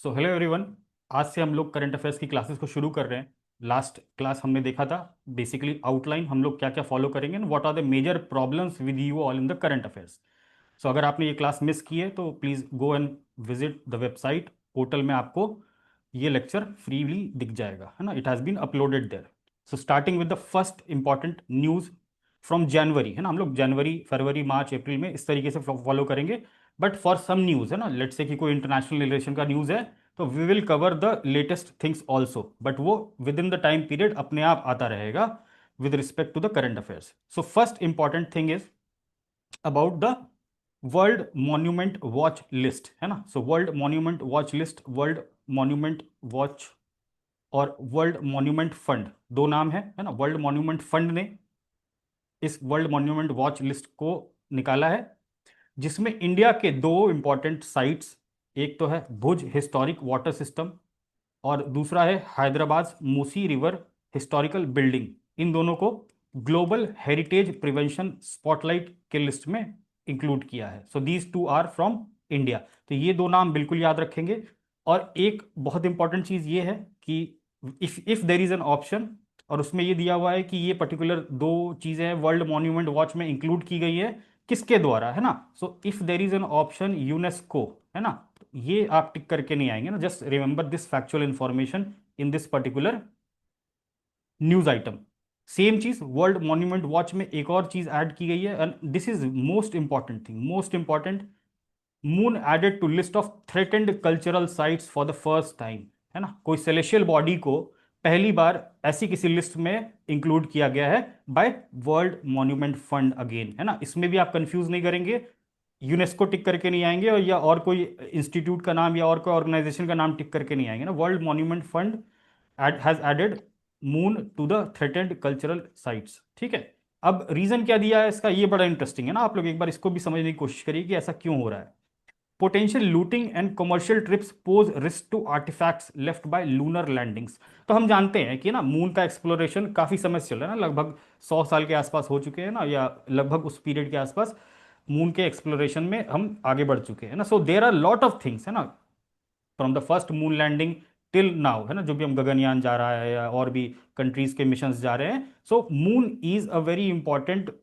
So hello everyone. आज से हम लोग करंट अफेयर्स की क्लासेस को शुरू कर रहे हैं। लास्ट क्लास हमने देखा था बेसिकली आउटलाइन हम लोग क्या क्या फॉलो करेंगे and what are the major problems with you all in the current affairs. So अगर आपने ये क्लास मिस की है तो please go and visit the website portal में आपको ये लेक्चर फ्रीली दिख जाएगा, है ना। It has been uploaded there. So starting with the first important news from January, है ना। हम लोग जनवरी फरवरी मार्च अप्रैल में इस तरीके से फॉलो करेंगे। बट फॉर सम न्यूज़, है ना, लेट्स से कि कोई इंटरनेशनल रिलेशन का न्यूज़ है तो we will cover the latest things also, but वो within the time period अपने आप आता रहेगा with respect to the current affairs. So first important thing is about the world monument watch list, है ना। So world monument watch list, world monument watch और world monument fund, दो नाम है ना। वर्ल्ड मॉन्यूमेंट फंड ने इस world monument watch list को निकाला है, जिसमें इंडिया के दो इंपॉर्टेंट साइट्स, एक तो है भुज हिस्टोरिक वाटर सिस्टम और दूसरा है Hyderabad Musi river historical building. इन दोनों को ग्लोबल हेरिटेज प्रिवेंशन स्पॉटलाइट के लिस्ट में इंक्लूड किया है। So these two are from India. तो ये दो नाम बिल्कुल याद रखेंगे। और एक बहुत इंपॉर्टेंट चीज ये है कि if there is an option और उसमें ये दिया हुआ है कि ये पर्टिकुलर दो चीजें वर्ल्ड मॉन्यूमेंट वॉच में इंक्लूड की गई है, किसके द्वारा, है ना। So if there is an option UNESCO, है ना, ये आप टिक करके नहीं आएंगे ना। Just remember this factual information in this particular news item. Same चीज वर्ल्ड मॉन्यूमेंट वॉच में एक और चीज ऐड की गई है and this is most important thing, most important. Moon added to list of threatened cultural sites for the first time, है ना। कोई सेलेशियल बॉडी को पहली बार ऐसी किसी लिस्ट में इंक्लूड किया गया है by world monument fund again, है ना। इसमें भी आप कंफ्यूज नहीं करेंगे, यूनेस्को टिक करके नहीं आएंगे और या और कोई इंस्टीट्यूट का नाम या और कोई ऑर्गेनाइजेशन का नाम टिक करके नहीं आएंगे ना। World monument fund has added moon to the threatened cultural sites, ठीक है। अब रीजन क्या दिया है इसका, ये बड़ा इंटरेस्टिंग है ना। आप लोग एक बार इसको भी समझने की कोशिश करिए कि ऐसा क्यों हो रहा है। Potential looting and commercial trips pose risk to artefacts left by lunar landings. तो हम जानते हैं कि ना मून का एक्सप्लोरेशन काफी समय से चल रहा है ना, लगभग 100 साल के आसपास हो चुके हैं ना, या लगभग उस पीरियड के आसपास मून के एक्सप्लोरेशन में हम आगे बढ़ चुके हैं ना। So there are lot of things, है ना, from the first moon landing till now, है ना, जो भी हम गगनयान जा रहा है या और भी कंट्रीज के मिशंस जा रहे हैं। So moon is a very important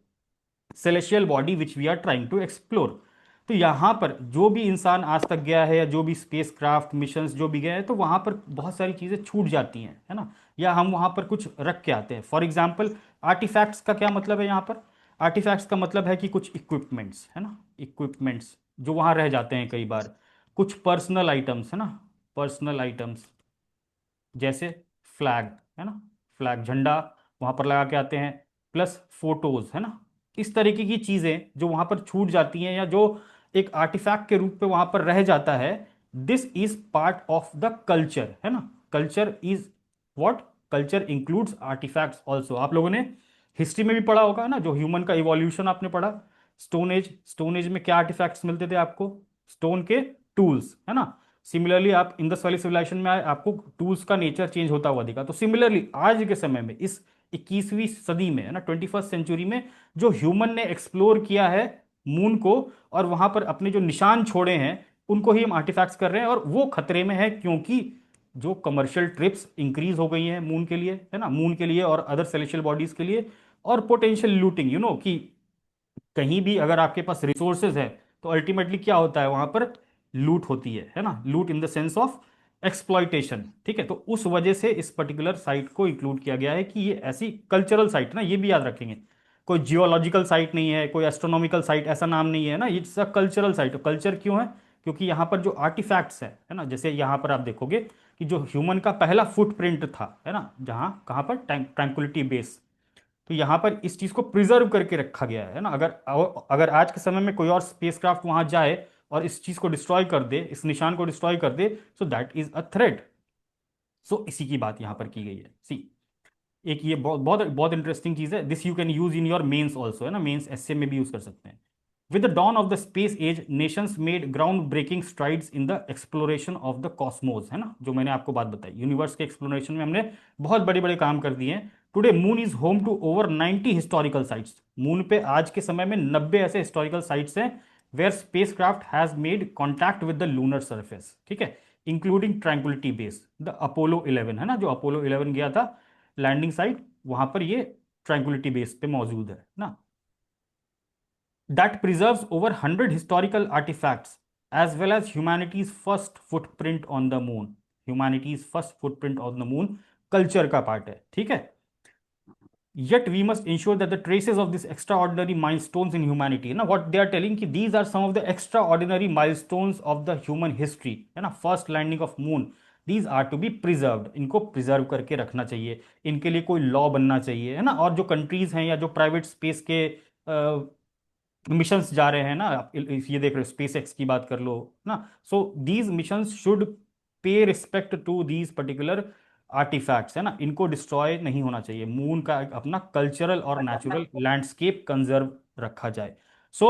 celestial body which we are trying to explore. तो यहाँ पर जो भी इंसान आज तक गया है या जो भी स्पेस क्राफ्ट मिशंस जो भी गए हैं, तो वहाँ पर बहुत सारी चीज़ें छूट जाती हैं, है ना, या हम वहाँ पर कुछ रख के आते हैं। फॉर एग्जाम्पल आर्टिफैक्ट्स का क्या मतलब है यहाँ पर। आर्टिफैक्ट्स का मतलब है कि कुछ इक्विपमेंट्स, है ना, इक्विपमेंट्स जो वहाँ रह जाते हैं कई बार। कुछ पर्सनल आइटम्स, है ना, पर्सनल आइटम्स जैसे फ्लैग, है ना, फ्लैग झंडा वहां पर लगा के आते हैं, प्लस फोटोज, है ना। इस तरीके की चीजें जो वहां पर छूट जाती हैं या जो एक आर्टिफैक्ट के रूप में वहां पर रह जाता है, this is part of the culture, है ना। Culture is what, culture includes artefacts also. आप लोगों ने हिस्ट्री में भी पढ़ा होगा ना, जो ह्यूमन का इवोल्यूशन आपने पढ़ा। स्टोन एज, स्टोन एज में क्या आर्टिफैक्ट्स मिलते थे आपको, स्टोन के टूल्स, है ना। सिमिलरली आप इंडस वैली सिविलाइजेशन में आए, आपको टूल्स का नेचर चेंज होता हुआ दिखा। तो सिमिलरली आज के समय में इस 21वीं सदी में, है ना, 21st सेंचुरी में जो ह्यूमन ने एक्सप्लोर किया है मून को और वहां पर अपने जो निशान छोड़े हैं, उनको ही हम आर्टिफैक्ट्स कर रहे हैं। और वो खतरे में है क्योंकि जो कमर्शियल ट्रिप्स इंक्रीज हो गई हैं मून के लिए, है ना, मून के लिए और अदर सेलेशियल बॉडीज के लिए। और पोटेंशियल लूटिंग, यू नो, कि कहीं भी अगर आपके पास रिसोर्सेज है तो अल्टीमेटली क्या होता है वहां पर, लूट होती है ना। लूट in the sense of exploitation, ठीक है। तो उस वजह से इस पर्टिकुलर साइट को इंक्लूड किया गया है कि ये ऐसी कल्चरल साइट ना, ये भी याद रखेंगे। कोई जियोलॉजिकल साइट नहीं है, कोई एस्ट्रोनॉमिकल साइट ऐसा नाम नहीं है ना, it's a cultural site. Culture क्यों है, क्योंकि यहाँ पर जो आर्टिफैक्ट्स है ना, जैसे यहाँ पर आप देखोगे कि जो ह्यूमन का पहला फुटप्रिंट था, है ना, जहाँ कहाँ पर ट्रैंक्विलिटी बेस, तो यहां पर इस चीज को प्रिजर्व करके रखा गया है ना। अगर अगर आज के समय में कोई और स्पेसक्राफ्ट वहां जाए और इस चीज को डिस्ट्रॉय कर दे, इस निशान को डिस्ट्रॉय कर दे, so that is a threat. So इसी की बात यहां पर की गई है। सी, एक ये बहुत बहुत बहुत इंटरेस्टिंग चीज है। This you can use in your mains also, है ना, मेंस एसए में भी यूज कर सकते हैं। With the dawn of the space age nations made ground breaking strides in the exploration of the cosmos, है ना, जो मैंने आपको बात बताई, यूनिवर्स के एक्सप्लोरेशन में हमने बहुत बड़े बड़े काम कर दिए हैं। Today moon is home to over 90 historical sites. Moon पे आज के समय में 90 ऐसे हिस्टोरिकल साइट्स हैं where space craft has made contact with the lunar surface, ठीक है। Including Tranquility Base, the Apollo 11 है ना, जो अपोलो 11 गया था लैंडिंग साइट, वहां पर ये ट्रैंक्विलिटी बेस पे मौजूद है ना। that preserves over 100 historical artifacts as well as humanity's first footprint on the moon. Humanity's first footprint on the moon culture का पार्ट है, ठीक है। Yet we must ensure that the traces of this extraordinary milestones in humanity, ना what they are telling कि these are some of the extraordinary milestones of the human history, है ना, first landing of moon, these are to be preserved, इनको preserve करके रखना चाहिए, इनके लिए कोई लॉ बनना चाहिए, है ना। और जो कंट्रीज हैं या जो प्राइवेट स्पेस के मिशंस जा रहे हैं ना, आप ये देख रहे हो स्पेस एक्स की बात कर लो ना, so these missions should pay respect to these particular artefacts, है ना, इनको डिस्ट्रॉय नहीं होना चाहिए, मून का एक अपना कल्चरल और नेचुरल लैंडस्केप कंजर्व रखा जाए। सो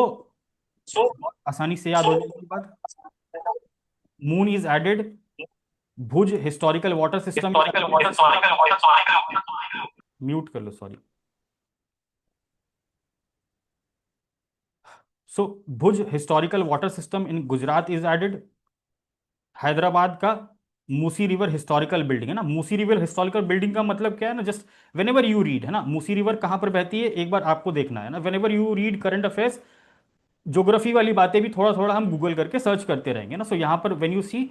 आसानी से याद हो जाएगी बात। Moon is added, Bhuj historical water system is added, mute कर लो sorry. So Bhuj historical water system in Gujarat is added. Hyderabad का मूसी रिवर हिस्टोरिकल बिल्डिंग है ना, मूसी रिवर हिस्टोरिकल बिल्डिंग का मतलब क्या है ना, just when ever you read, है ना, मूसी रिवर कहाँ पर बहती है एक बार आपको देखना है ना, when ever you read current affairs, geography वाली बातें भी थोड़ा थोड़ा हम गूगल करके सर्च करते रहेंगे ना। सो यहाँ पर वेन यू सी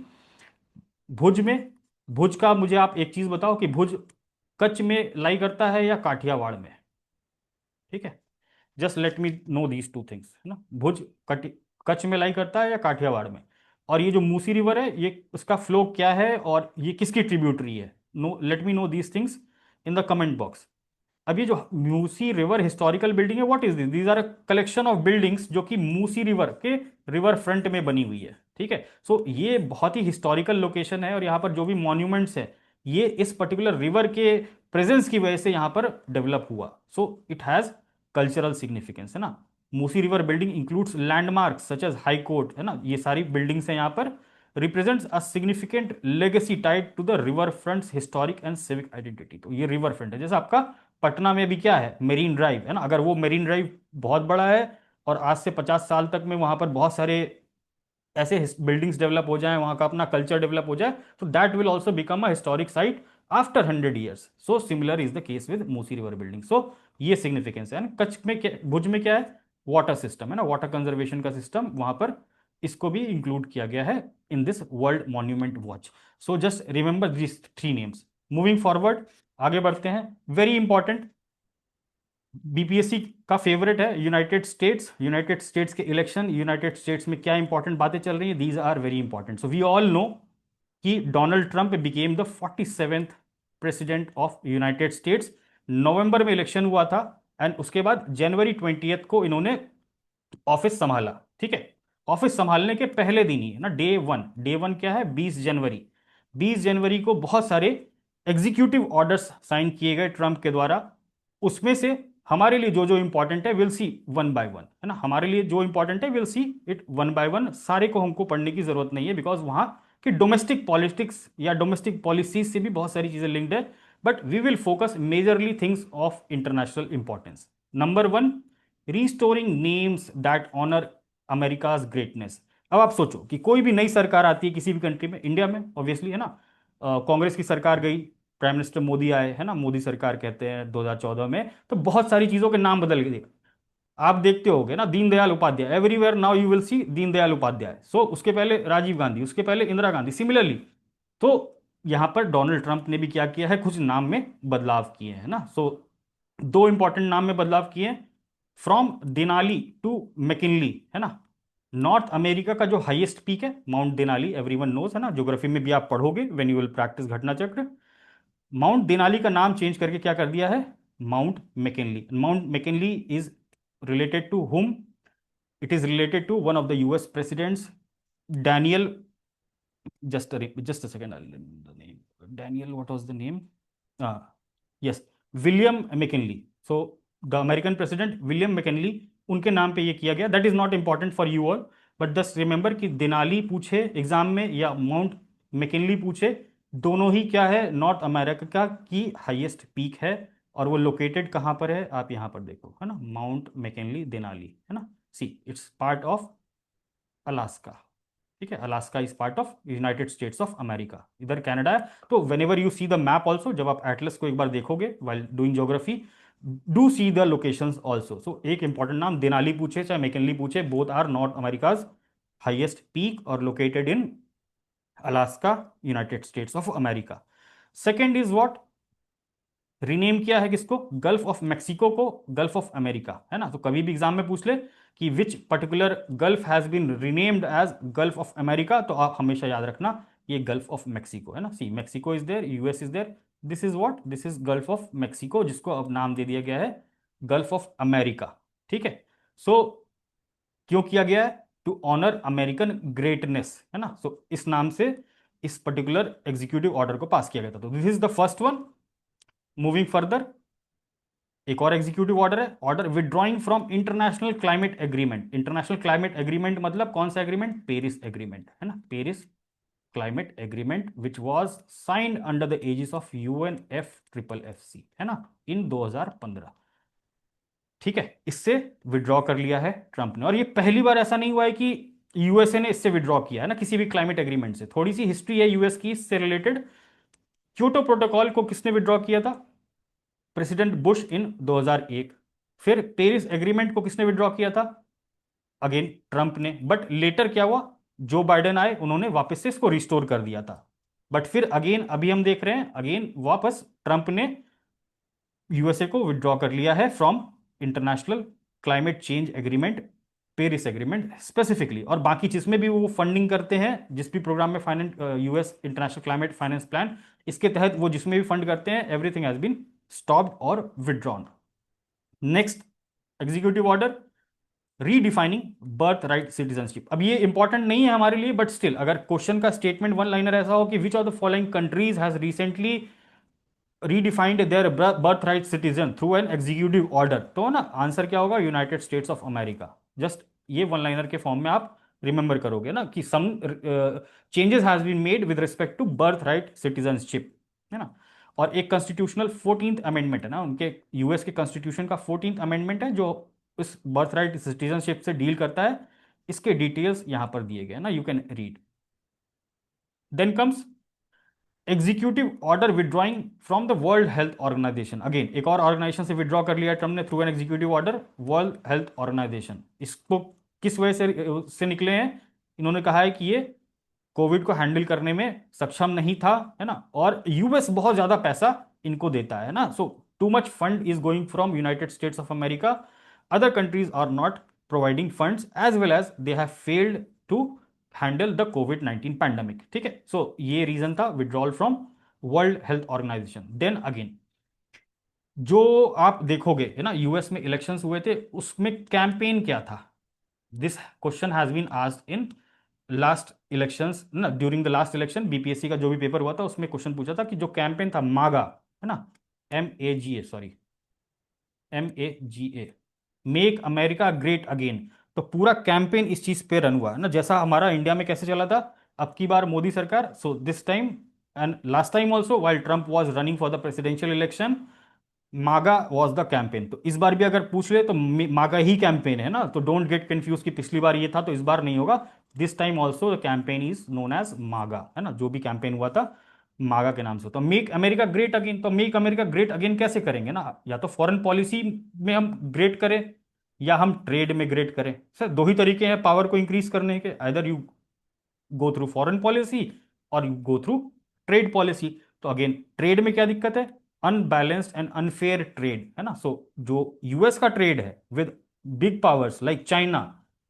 भुज में, भुज का मुझे आप एक चीज बताओ कि भुज कच्छ में लाई करता है या काठियावाड़ में, ठीक है, just let me know these two things, है ना, भुज कच्छ में लाई करता है या काठियावाड़ में, और ये जो मूसी रिवर है ये उसका फ्लो क्या है और ये किसकी ट्रिब्यूटरी है, no let me know these things in the comment box. अब ये जो मूसी रिवर हिस्टोरिकल बिल्डिंग है, what is this, these are a collection of buildings जो कि मूसी रिवर के रिवर फ्रंट में बनी हुई है, ठीक है। सो ये बहुत ही हिस्टोरिकल लोकेशन है और यहाँ पर जो भी मॉन्यूमेंट्स है ये इस पर्टिकुलर रिवर के प्रेजेंस की वजह से यहाँ पर डेवलप हुआ, so it has cultural significance, है ना। Musi river building includes landmark such as high court, है ना, ये सारी बिल्डिंग्स हैं यहाँ पर, represents a significant legacy tied to the river fronts historic and civic identity. तो ये रिवर फ्रंट है, जैसे आपका पटना में भी क्या है, मेरीन ड्राइव, है ना, अगर वो मेरीन ड्राइव बहुत बड़ा है और आज से 50 साल तक में वहां पर बहुत सारे ऐसे बिल्डिंग्स डेवलप हो जाएं, वहां का अपना कल्चर डेवलप हो जाए, तो that will also become a historic site after 100 years. So similar is the case with Musi river building. So ये सिग्निफिकेंस है ना। कच्छ में क्या, भुज में क्या है, वाटर सिस्टम है ना, वाटर कंजर्वेशन का सिस्टम वहां पर, इसको भी इंक्लूड किया गया है in this world monument watch. So just remember this three names. Moving forward, आगे बढ़ते हैं, वेरी इंपॉर्टेंट, बीपीएससी का फेवरेट है यूनाइटेड स्टेट्स, यूनाइटेड स्टेट्स के इलेक्शन, यूनाइटेड स्टेट्स में क्या इंपॉर्टेंट बातें चल रही हैं, these are very important. So we all know कि Donald Trump became the 47th president of United States. नवंबर में इलेक्शन हुआ था एंड उसके बाद जनवरी 20 को इन्होंने ऑफिस संभाला, ठीक है। ऑफिस संभालने के पहले दिन ही है ना, डे वन क्या है, 20 जनवरी, 20 जनवरी को बहुत सारे एग्जीक्यूटिव ऑर्डर्स साइन किए गए ट्रंप के द्वारा। उसमें से हमारे लिए जो जो इंपॉर्टेंट है will see one by one, है ना, हमारे लिए जो इंपॉर्टेंट है will see it one by one, सारे को हमको पढ़ने की जरूरत नहीं है बिकॉज वहां की डोमेस्टिक पॉलिटिक्स या डोमेस्टिक पॉलिसीज से भी बहुत सारी चीजें लिंक्ड है, but we will focus majorly things of international importance. Number one, restoring names that honour America's greatness. अब आप सोचो कि कोई भी नई सरकार आती है किसी भी कंट्री में, इंडिया में ऑब्वियसली, है ना, कांग्रेस की सरकार गई, प्राइम मिनिस्टर मोदी आए, है ना, मोदी सरकार कहते हैं 2014 में, तो बहुत सारी चीजों के नाम बदल गए। आप देखते होगे ना, Deendayal Upadhyay, everywhere now you will see Deendayal Upadhyay, so उसके पहले राजीव गांधी, उसके पहले इंदिरा गांधी, सिमिलरली। तो यहां पर डोनाल्ड ट्रंप ने भी क्या किया है, कुछ नाम में बदलाव किए हैं ना। सो दो इंपॉर्टेंट नाम में बदलाव किए हैं, फ्रॉम देनाली टू मैकिनली, है ना। नॉर्थ अमेरिका का जो हाईएस्ट पीक है माउंट देनाली, एवरीवन नोज, है ना, ज्योग्राफी में भी आप पढ़ोगे व्हेन यू विल प्रैक्टिस घटना चक्र। माउंट देनाली का नाम चेंज करके क्या कर दिया है, Mount McKinley. Mount McKinley is related to whom, it is related to one of the US presidents, Daniel, just a second, I'll remember the name. Daniel, what was the name? Yes, William McKinley. So the American president William McKinley, उनके नाम पे ये किया गया। That is not important for you all, but just remember कि Denali पूछे exam में या माउंट मैकिनली पूछे, दोनों ही क्या है, नॉर्थ अमेरिका की हाईएस्ट पीक है। और वो लोकेटेड कहाँ पर है, आप यहाँ पर देखो, है ना, माउंट मैकिनली देनाली, है ना, see it's part of Alaska. ठीक है, Alaska is part of United States of America, इधर कनाडा है। तो whenever you see the map also, जब आप एटलस को एक बार देखोगे while doing geography, do see the locations also. So एक इंपॉर्टेंट नाम, देनाली पूछे चाहे मैकिनली पूछे, both are North America's highest peak और located in Alaska, United States of America. Second is what, rename किया है किसको, गल्फ ऑफ मैक्सिको को गल्फ ऑफ अमेरिका, है ना। तो कभी भी एग्जाम में पूछ ले कि which particular gulf has been renamed as Gulf of America, तो आप हमेशा याद रखना ये गल्फ ऑफ मैक्सिको है ना। See Mexico is there, US is there, this is what, this is Gulf of Mexico, जिसको अब नाम दे दिया गया है गल्फ ऑफ अमेरिका। ठीक है, सो क्यों किया गया है, टू ऑनर अमेरिकन ग्रेटनेस, है ना। सो इस नाम से इस पर्टिकुलर एग्जीक्यूटिव ऑर्डर को पास किया गया था। तो this is the first one. Moving further, एक और एग्जीक्यूटिव ऑर्डर है, order withdrawing from international climate agreement. International climate agreement मतलब कौन सा एग्रीमेंट, पेरिस एग्रीमेंट, है ना, Paris climate agreement which was signed under the aegis of UNFCCC, है ना, इन 2015। ठीक है, इससे विड्रॉ कर लिया है ट्रंप ने, और ये पहली बार ऐसा नहीं हुआ है कि यूएसए ने इससे विड्रॉ किया है ना, किसी भी क्लाइमेट एग्रीमेंट से। थोड़ी सी हिस्ट्री है यूएस की इससे रिलेटेड। क्योटो प्रोटोकॉल को किसने विड्रॉ किया था, प्रेसिडेंट बुश इन 2001। फिर पेरिस एग्रीमेंट को किसने विड्रॉ किया था, अगेन ट्रंप ने। बट लेटर क्या हुआ, जो बाइडेन आए उन्होंने वापस से इसको रिस्टोर कर दिया था। बट फिर अगेन अभी हम देख रहे हैं अगेन वापस ट्रंप ने यूएसए को विड्रॉ कर लिया है from international climate change agreement, Paris agreement specifically. और बाकी जिसमें भी वो फंडिंग करते हैं, जिस भी प्रोग्राम में finance, US international climate finance plan, इसके तहत वो जिसमें भी फंड करते हैं, एवरीथिंग हैज बीन स्टॉप्ड और withdrawn. Next executive order, redefining birth right citizenship. अब ये इंपॉर्टेंट नहीं है हमारे लिए, बट स्टिल अगर क्वेश्चन का स्टेटमेंट वन लाइनर ऐसा हो कि विच of the following countries has recently redefined there birth right citizen through an executive order, तो ना आंसर क्या होगा, United States of America. Just ये वन लाइनर के फॉर्म में आप रिमेंबर करोगे ना कि some changes has been made with respect to birthright citizenship, है ना। और एक कॉन्स्टिट्यूशनल 14th अमेंडमेंट है ना, उनके यूएस के कॉन्स्टिट्यूशन का 14th अमेंडमेंट है जो इस बर्थ राइट सिटीजनशिप से डील करता है। इसके डिटेल्स यहां पर दिए गए ना, you can read. Then comes executive order withdrawing from the World Health Organization. Again एक और ऑर्गेनाइजेशन से विड्रॉ कर लिया ट्रम्प ने through an executive order, World Health Organization. इसको किस वजह से निकले हैं, इन्होंने कहा है कि ये कोविड को हैंडल करने में सक्षम नहीं था, है ना, और यूएस बहुत ज्यादा पैसा इनको देता है ना। So too much fund is going from United States of America, other countries are not providing funds as well as they have failed to handle the कोविड-19 पैंडमिक। ठीक है, सो ये रीजन था withdrawal from World Health Organization. Then again जो आप देखोगे है ना, यूएस में इलेक्शंस हुए थे, उसमें कैंपेन क्या था, this question has been asked in last elections ना, during the last election BPSC का जो भी पेपर हुआ था उसमें क्वेश्चन पूछा था कि जो कैंपेन था मागा, है ना, MAGA, sorry MAGA, make America great again. तो पूरा कैंपेन इस चीज पे रन हुआ है ना, जैसा हमारा इंडिया में कैसे चला था, अब की बार मोदी सरकार, so this time and last time also while Trump was running for the presidential election, मागा वॉज द कैंपेन। तो इस बार भी अगर पूछ ले तो मागा ही कैंपेन है ना, तो डोंट गेट कंफ्यूज कि पिछली बार ये था तो इस बार नहीं होगा। This time also the campaign is known as MAGA, है ना, जो भी कैंपेन हुआ था मागा के नाम से। तो मेक अमेरिका ग्रेट अगेन, तो मेक अमेरिका ग्रेट अगेन कैसे करेंगे ना, या तो फॉरेन पॉलिसी में हम ग्रेट करें या हम ट्रेड में ग्रेट करें। सर दो ही तरीके हैं पावर को इंक्रीज करने के, either you go through foreign policy और you go through trade policy. तो अगेन ट्रेड में क्या दिक्कत है, अनबैलेंस्ड एंड अनफेयर ट्रेड, है ना। सो जो यूएस का ट्रेड है with big powers like China,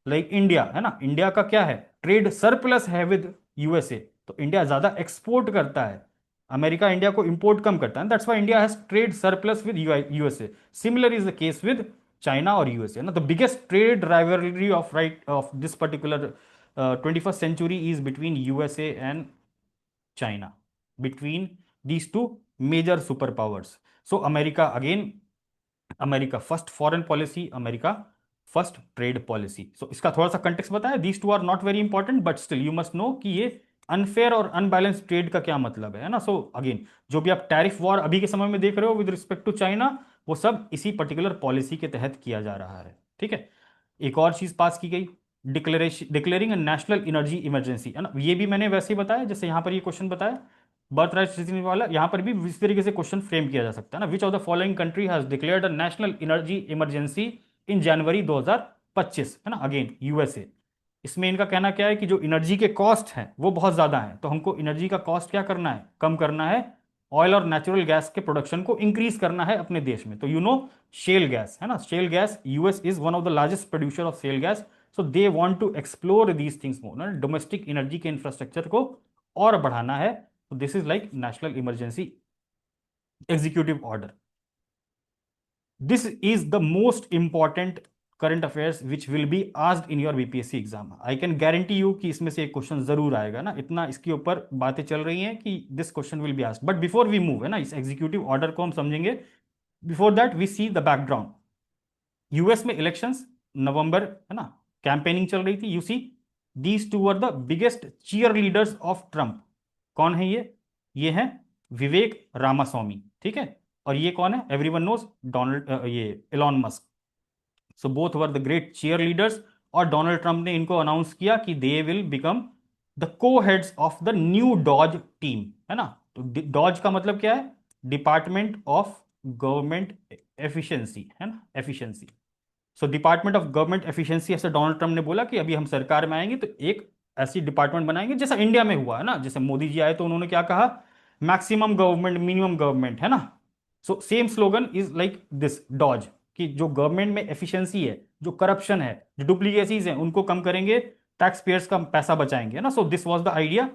like India, है ना, इंडिया का क्या है, ट्रेड सरप्लस है विद यूएसए। तो इंडिया ज्यादा एक्सपोर्ट करता है, अमेरिका इंडिया को इंपोर्ट कम करता है, that's why India has trade surplus with USA. Similar is the case with China और यूएसए ना। The biggest trade rivalry of right of this particular 21st century is between USA and China, between these two major superpowers. So America again, America first foreign policy, America first trade policy. So इसका थोड़ा सा context बताया, these two are not very important but still you must know कि ये unfair और unbalance trade का क्या मतलब है ना। सो अगेन जो भी आप टैरिफ वॉर अभी के समय में देख रहे हो विद रिस्पेक्ट टू चाइना, वो सब इसी पर्टिकुलर पॉलिसी के तहत किया जा रहा है। ठीक है, एक और चीज पास की गई, डिक्लेयरिंग नेशनल एनर्जी इमरजेंसी, है ना, ये भी मैंने वैसे ही बताया जैसे यहाँ पर ये क्वेश्चन बताया बर्थ राइट सिटीजन वाला, यहाँ पर भी इस तरीके से क्वेश्चन फ्रेम किया जा सकता है ना। Which of the following country has declared a national energy emergency in January 2025, है ना, अगेन यूएसए। इसमें इनका कहना क्या है कि जो एनर्जी के कॉस्ट हैं वो बहुत ज्यादा हैं, तो हमको एनर्जी का कॉस्ट क्या करना है, कम करना है। ऑयल और नेचुरल गैस के प्रोडक्शन को इंक्रीज करना है अपने देश में। तो शेल गैस, है ना, shale gas, US is one of the largest producer of shale gas. So they want to explore these things more, ना, डोमेस्टिक एनर्जी के इंफ्रास्ट्रक्चर को और बढ़ाना है। तो this is like national emergency executive order. This is the most important current affairs which will be asked in your BPSC exam. I can guarantee you कि इसमें से एक क्वेश्चन जरूर आएगा ना, इतना इसके ऊपर बातें चल रही हैं कि this question will be asked. But before we move, है ना, इस एग्जीक्यूटिव ऑर्डर को हम समझेंगे। Before that we see the background. US में इलेक्शंस नवंबर, है ना, कैंपेनिंग चल रही थी। You see these two are the biggest cheerleaders of Trump. कौन है ये हैं विवेक रामास्वामी, ठीक है, और ये कौन है, एवरीवन नोज, डोनाल्ड, ये Elon Musk. So both were the great cheerleaders. और डोनाल्ड ट्रंप ने इनको अनाउंस किया कि they will become the co heads of the new DOGE team, है ना। तो डॉज का मतलब क्या है, डिपार्टमेंट ऑफ गवर्नमेंट एफिशिएंसी, है ना, efficiency. So department of government efficiency, ऐसे डोनाल्ड ट्रंप ने बोला कि अभी हम सरकार में आएंगे तो एक ऐसी डिपार्टमेंट बनाएंगे जैसा इंडिया में हुआ, है ना, जैसे मोदी जी आए तो उन्होंने क्या कहा, मैक्सिमम गवर्नमेंट मिनिमम गवर्नमेंट, है ना। So same slogan is like this DOGE, कि जो गवर्नमेंट में एफिशिएंसी है, जो करप्शन है, जो डुप्लीकेसीज हैं, उनको कम करेंगे, टैक्स पेयर्स का पैसा बचाएंगे, है ना। So this was the idea.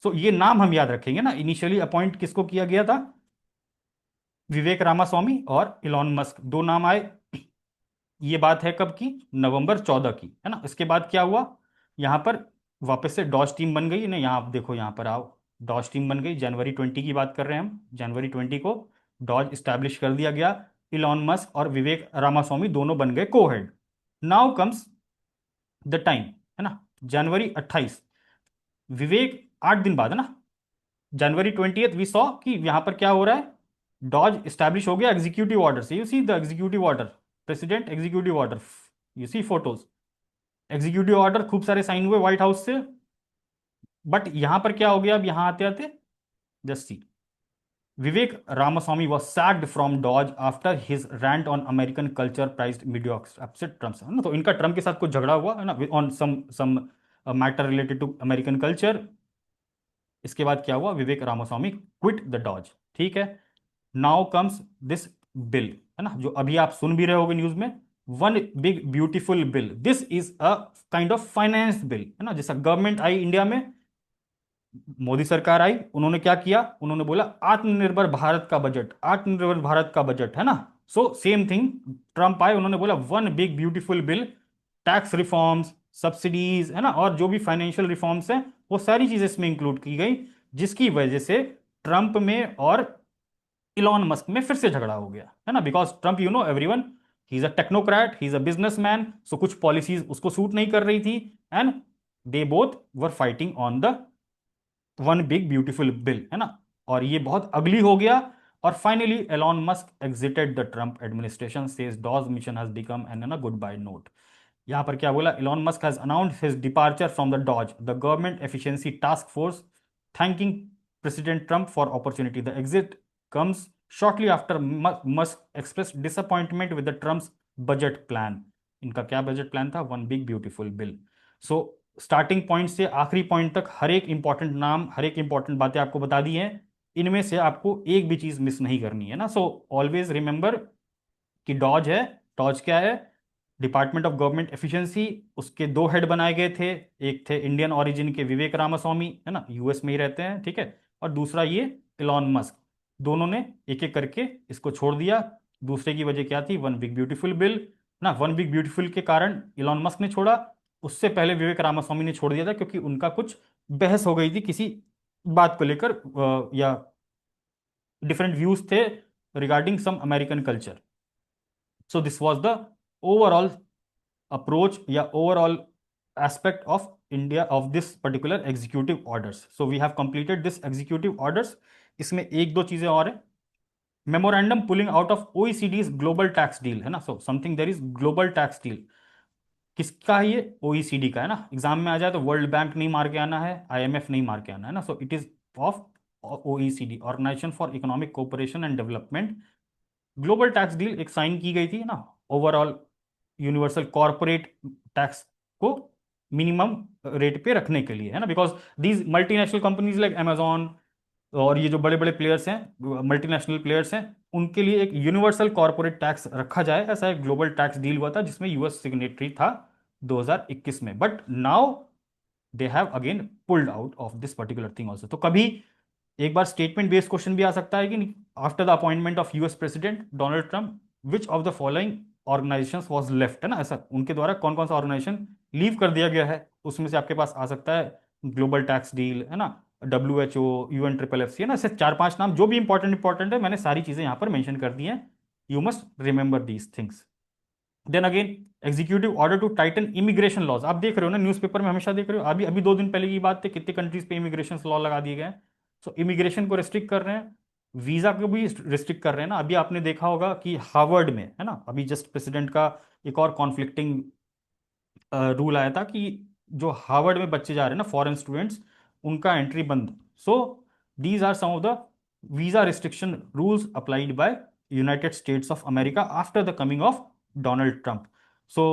So ये नाम हम याद रखेंगे ना, इनिशियली अपॉइंट किसको किया गया था, विवेक रामास्वामी और इलॉन मस्क, दो नाम आए। ये बात है कब की, नवंबर 14 की, है ना। इसके बाद क्या हुआ, यहाँ पर वापस से डॉज टीम बन गई ना, यहाँ आप देखो, यहाँ पर आओ, डॉज टीम बन गई। जनवरी 20 की बात कर रहे हैं हम, जनवरी 20 को डॉज स्टैब्लिश कर दिया गया। इलॉन मस्क और विवेक रामास्वामी दोनों बन गए को head. Now comes the time, है ना, जनवरी 28, विवेक 8 दिन बाद, है ना, जनवरी 20 वी सॉ कि यहां पर क्या हो रहा है, डॉज स्टैब्लिश हो गया एग्जीक्यूटिव ऑर्डर से। You see the executive order, president executive order, you see photos, executive order खूब सारे साइन हुए व्हाइट हाउस से। बट यहां पर क्या हो गया, अब यहां आते आते just see, Vivek Ramaswamy was sacked from Dodge after his rant on American culture prized mediocrity Trump, है ना। तो इनका ट्रम्प के साथ कुछ झगड़ा हुआ, है ना, on some matter related to American culture. इसके बाद क्या हुआ, Vivek Ramaswamy quit the DOGE, ठीक है। नाउ कम्स दिस बिल, है ना, जो अभी आप सुन भी रहे होगे न्यूज में, one big beautiful bill. This is a kind of finance bill, है ना। जैसा गवर्नमेंट आई इंडिया में, मोदी सरकार आई, उन्होंने क्या किया, उन्होंने बोला आत्मनिर्भर भारत का बजट, आत्मनिर्भर भारत का बजट, है ना। सो सेम थिंग, ट्रंप आए, उन्होंने बोला one big beautiful bill, tax reforms, subsidies, है ना, और जो भी फाइनेंशियल रिफॉर्म्स हैं वो सारी चीजें इसमें इंक्लूड की गई, जिसकी वजह से ट्रंप में और इलॉन मस्क में फिर से झगड़ा हो गया, है ना। Because Trump, you know everyone, he is a technocrat, he is a businessman, so कुछ पॉलिसीज उसको सूट नहीं कर रही थी, and they both were fighting on the one big beautiful bill, है ना। और ये बहुत अगली हो गया। और finally Elon Musk exited the Trump administration, says DOGE mission has become an goodbye note. यहां पर क्या बोला, Elon Musk has announced his departure from the DOGE the government efficiency task force, thanking president Trump for opportunity. The exit comes shortly after Musk express disappointment with the Trump's budget plan. इनका क्या budget plan था, one big beautiful bill. So starting point से आखिरी point तक हर एक important नाम, हर एक important बातें आपको बता दी हैं। इनमें से आपको एक भी चीज मिस नहीं करनी है ना। सो ऑलवेज रिमेंबर कि डॉज है, डॉज क्या है, डिपार्टमेंट ऑफ गवर्नमेंट एफिशिएंसी। उसके दो हेड बनाए गए थे, एक थे इंडियन ओरिजिन के विवेक रामास्वामी, है ना, यूएस में ही रहते हैं, ठीक है, और दूसरा ये इलॉन मस्क। दोनों ने एक एक करके इसको छोड़ दिया। दूसरे की वजह क्या थी, वन बिग ब्यूटीफुल बिल ना, वन बिग ब्यूटीफुल के कारण इलॉन मस्क ने छोड़ा। उससे पहले विवेक रामास्वामी ने छोड़ दिया था, क्योंकि उनका कुछ बहस हो गई थी किसी बात को लेकर, या डिफरेंट व्यूज थे regarding some American culture. So this was the overall approach या overall aspect of India of this particular executive orders. So we have completed this executive orders. इसमें एक दो चीजें और है, memorandum pulling out of OECD's global tax deal, है ना। So something there is global tax deal. किसका है ये? ओईसीडी का है ना। एग्जाम में आ जाए तो वर्ल्ड बैंक नहीं मार के आना है, आईएमएफ नहीं मार के आना है ना। So it is of OECD, organisation for economic cooperation and development. Global tax deal एक साइन की गई थी ना, ओवरऑल यूनिवर्सल कॉर्पोरेट टैक्स को मिनिमम रेट पे रखने के लिए, है ना। Because these multinational companies like Amazon और ये जो बड़े बड़े प्लेयर्स हैं, मल्टीनेशनल प्लेयर्स हैं, उनके लिए एक यूनिवर्सल कॉर्पोरेट टैक्स रखा जाए, ऐसा एक ग्लोबल टैक्स डील हुआ था जिसमें यूएस सिग्नेटरी था 2021 में। But now they have again pulled out of this particular thing also. तो कभी एक बार स्टेटमेंट बेस्ड क्वेश्चन भी आ सकता है कि after the appointment of US president Donald Trump which of the following organisations was left, है ना, ऐसा उनके द्वारा कौन कौन सा ऑर्गेनाइजेशन लीव कर दिया गया है। उसमें से आपके पास आ सकता है ग्लोबल टैक्स डील, है ना, WHO, UN, SSS, है ना। ऐसे चार पांच नाम जो भी इंपॉर्टेंट इंपॉर्टेंट है, मैंने सारी चीजें यहाँ पर मेंशन कर दी हैं। You must remember these things. Then again executive order to tighten immigration laws. आप देख रहे हो ना, न्यूज़पेपर में हमेशा देख रहे हो, अभी अभी 2 दिन पहले की बात थी, कितने कंट्रीज पे इमिग्रेशन लॉ लगा दिए गए हैं। सो इमिग्रेशन को रिस्ट्रिक्ट कर रहे हैं, वीजा को भी रिस्ट्रिक्ट कर रहे हैं ना। अभी आपने देखा होगा कि हार्वर्ड में, है ना, अभी जस्ट प्रेसिडेंट का एक और कॉन्फ्लिक्टिंग रूल आया था कि जो हार्वर्ड में बच्चे जा रहे हैं ना, फॉरेन स्टूडेंट्स, उनका एंट्री बंद। So these are some of the visa restriction rules applied by United States of America after the coming of Donald Trump. So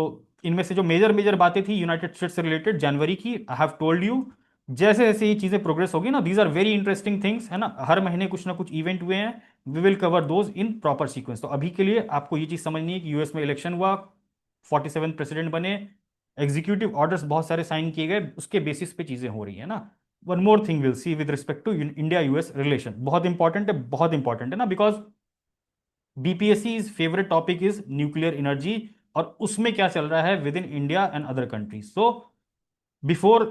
इनमें से जो मेजर मेजर बातें थी यूनाइटेड स्टेट्स से रिलेटेड जनवरी की, आई हैव टोल्ड यू। जैसे जैसे ये चीजें प्रोग्रेस होगी ना, these are very interesting things, है ना, हर महीने कुछ ना कुछ इवेंट हुए हैं। We will cover those in proper sequence. तो अभी के लिए आपको ये चीज समझनी है कि यूएस में इलेक्शन हुआ, 47 प्रेसिडेंट बने, एग्जीक्यूटिव ऑर्डर्स बहुत सारे साइन किए गए, उसके बेसिस पे चीजें हो रही है ना। One more thing will see with respect to India US relation, बहुत इंपॉर्टेंट है, बहुत इंपॉर्टेंट है ना। Because BPSC is favourite topic is nuclear energy, और उसमें क्या चल रहा है with in India and other countries. So before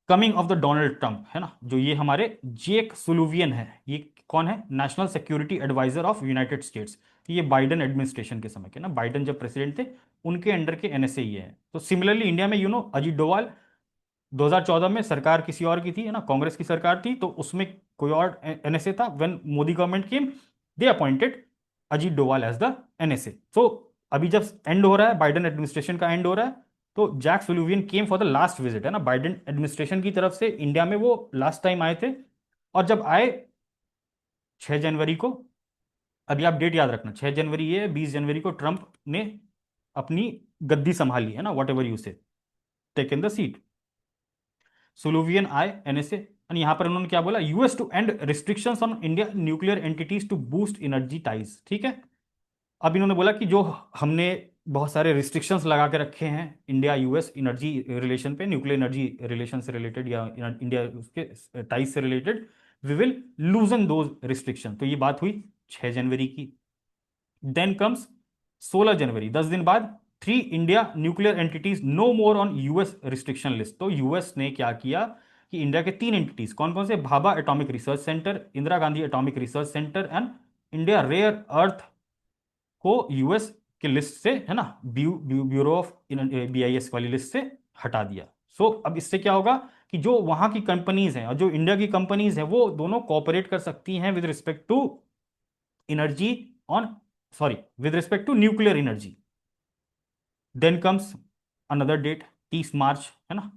coming of the Donald Trump, है ना, जो ये हमारे जेक सुलूवियन है, ये कौन है? National security adviser of United States. ये बाइडन एडमिनिस्ट्रेशन के समय के ना, बाइडन जब प्रेसिडेंट थे उनके अंडर के एनएसए ये है। तो सिमिलरली इंडिया में अजीत डोभाल, 2014 में सरकार किसी और की थी, है ना, कांग्रेस की सरकार थी, तो उसमें कोई और एनएसए था। When Modi government came, they appointed Ajit Doval as the NSA. So अभी जब एंड हो रहा है, बाइडन एडमिनिस्ट्रेशन का एंड हो रहा है, तो Jack Sullivan came for the last visit, है ना, बाइडन एडमिनिस्ट्रेशन की तरफ से इंडिया में वो लास्ट टाइम आए थे। और जब आए 6 जनवरी को, अभी आप डेट याद रखना, 6 जनवरी ये, 20 जनवरी को ट्रंप ने अपनी गद्दी संभाली, है ना, whatever you say, take in the seat. Sullivan आए एनएसए, और यहां पर उन्होंने क्या बोला? US to end restrictions on India nuclear entities to boost energy ties. ठीक है, अब इन्होंने बोला कि जो हमने बहुत सारे रिस्ट्रिक्शंस लगा के रखे हैं इंडिया यूएस एनर्जी रिलेशन पे, न्यूक्लियर एनर्जी रिलेशन से रिलेटेड या इंडिया उसके टाइज से related, we will loosen those restriction. तो ये बात हुई 6 जनवरी की। देन कम्स 16 जनवरी, 10 दिन बाद, 3 India nuclear entities no more on US restriction list. तो यूएस ने क्या किया कि इंडिया के 3 एंटिटीज, कौन कौन से? Bhabha atomic research centre, Indira Gandhi atomic research centre and India rare earth, को यूएस के लिस्ट से, है ना, ब्यूरो ऑफ BIS वाली लिस्ट से हटा दिया। सो अब इससे क्या होगा कि जो वहां की कंपनीज हैं और जो इंडिया की कंपनीज हैं, वो दोनों कोऑपरेट कर सकती हैं with respect to energy on, sorry, with respect to nuclear energy. Then comes another date, 30 March, है ना,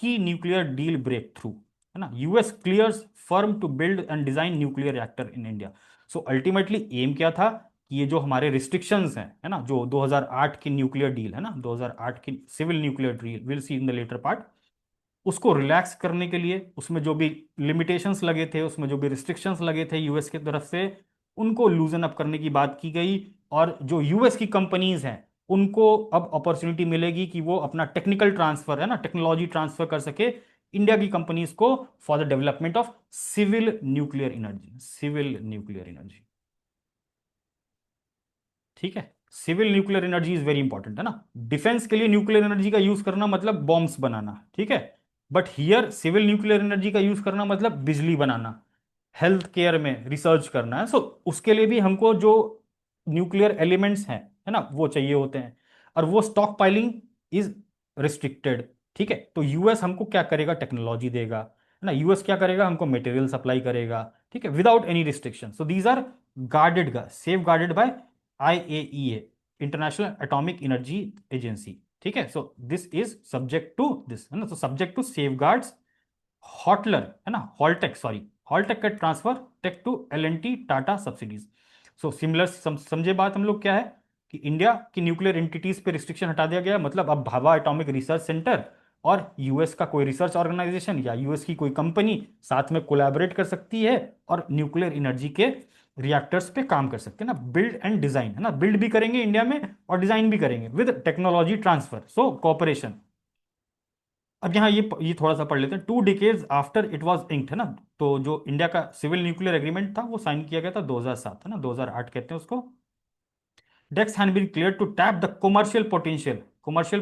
key nuclear deal breakthrough, है ना, US clears firm to build and design nuclear reactor in India. So ultimately aim क्या था कि ये जो हमारे रिस्ट्रिक्शंस हैं, है ना, जो 2008 की न्यूक्लियर डील है ना, 2008 की civil nuclear deal, will see in the latter part, उसको रिलैक्स करने के लिए, उसमें जो भी लिमिटेशंस लगे थे, उसमें जो भी रिस्ट्रिक्शंस लगे थे यूएस की तरफ से, उनको लूजन अप करने की बात की गई। और जो यूएस की कंपनीज हैं, उनको अब अपॉर्चुनिटी मिलेगी कि वो अपना टेक्निकल ट्रांसफर, है ना, टेक्नोलॉजी ट्रांसफर कर सके इंडिया की कंपनीज को for the development of civil nuclear energy, civil nuclear energy. ठीक है, civil nuclear energy is very important, है ना। डिफेंस के लिए न्यूक्लियर एनर्जी का यूज करना मतलब बॉम्ब्स बनाना, ठीक है। But here civil nuclear energy का यूज करना मतलब बिजली बनाना, हेल्थ केयर में रिसर्च करना है। सो उसके लिए भी हमको जो न्यूक्लियर एलिमेंट्स हैं, है ना, वो चाहिए होते हैं, और वो स्टॉक पाइलिंग इज रिस्ट्रिक्टेड। ठीक है, तो यूएस हमको क्या करेगा? टेक्नोलॉजी देगा, है ना, यूएस क्या करेगा? हमको मटेरियल सप्लाई करेगा, ठीक है, without any restriction. So these are guarded, safeguarded by IAEA, international atomic energy agency. ठीक है। So this is subject to this, है ना, तो सब्जेक्ट टू सेफ गार्ड्स हॉटलर, है ना, हॉलटेक, सॉरी, हॉलटेक का transfer tech to L&T Tata subsidies. So similar समझे बात हम लोग क्या है कि इंडिया की न्यूक्लियर एंटिटीज पे रिस्ट्रिक्शन हटा दिया गया, मतलब अब भाभा एटॉमिक रिसर्च सेंटर और यूएस का कोई रिसर्च ऑर्गेनाइजेशन या यूएस की कोई कंपनी साथ में कोलैबोरेट कर सकती है और न्यूक्लियर एनर्जी के रिएक्टर्स पे काम कर सकते हैं ना, बिल्ड एंड डिजाइन, है ना, बिल्ड भी करेंगे इंडिया में और डिजाइन भी करेंगे with technology transfer, so cooperation. अब यहाँ ये थोड़ा सा पढ़ लेते हैं। 2 decades after it was inked, है ना, तो जो इंडिया का सिविल न्यूक्लियर एग्रीमेंट था वो साइन किया गया था 2007, है ना, 2008 कहते हैं उसको। Decks had been cleared to tap the commercial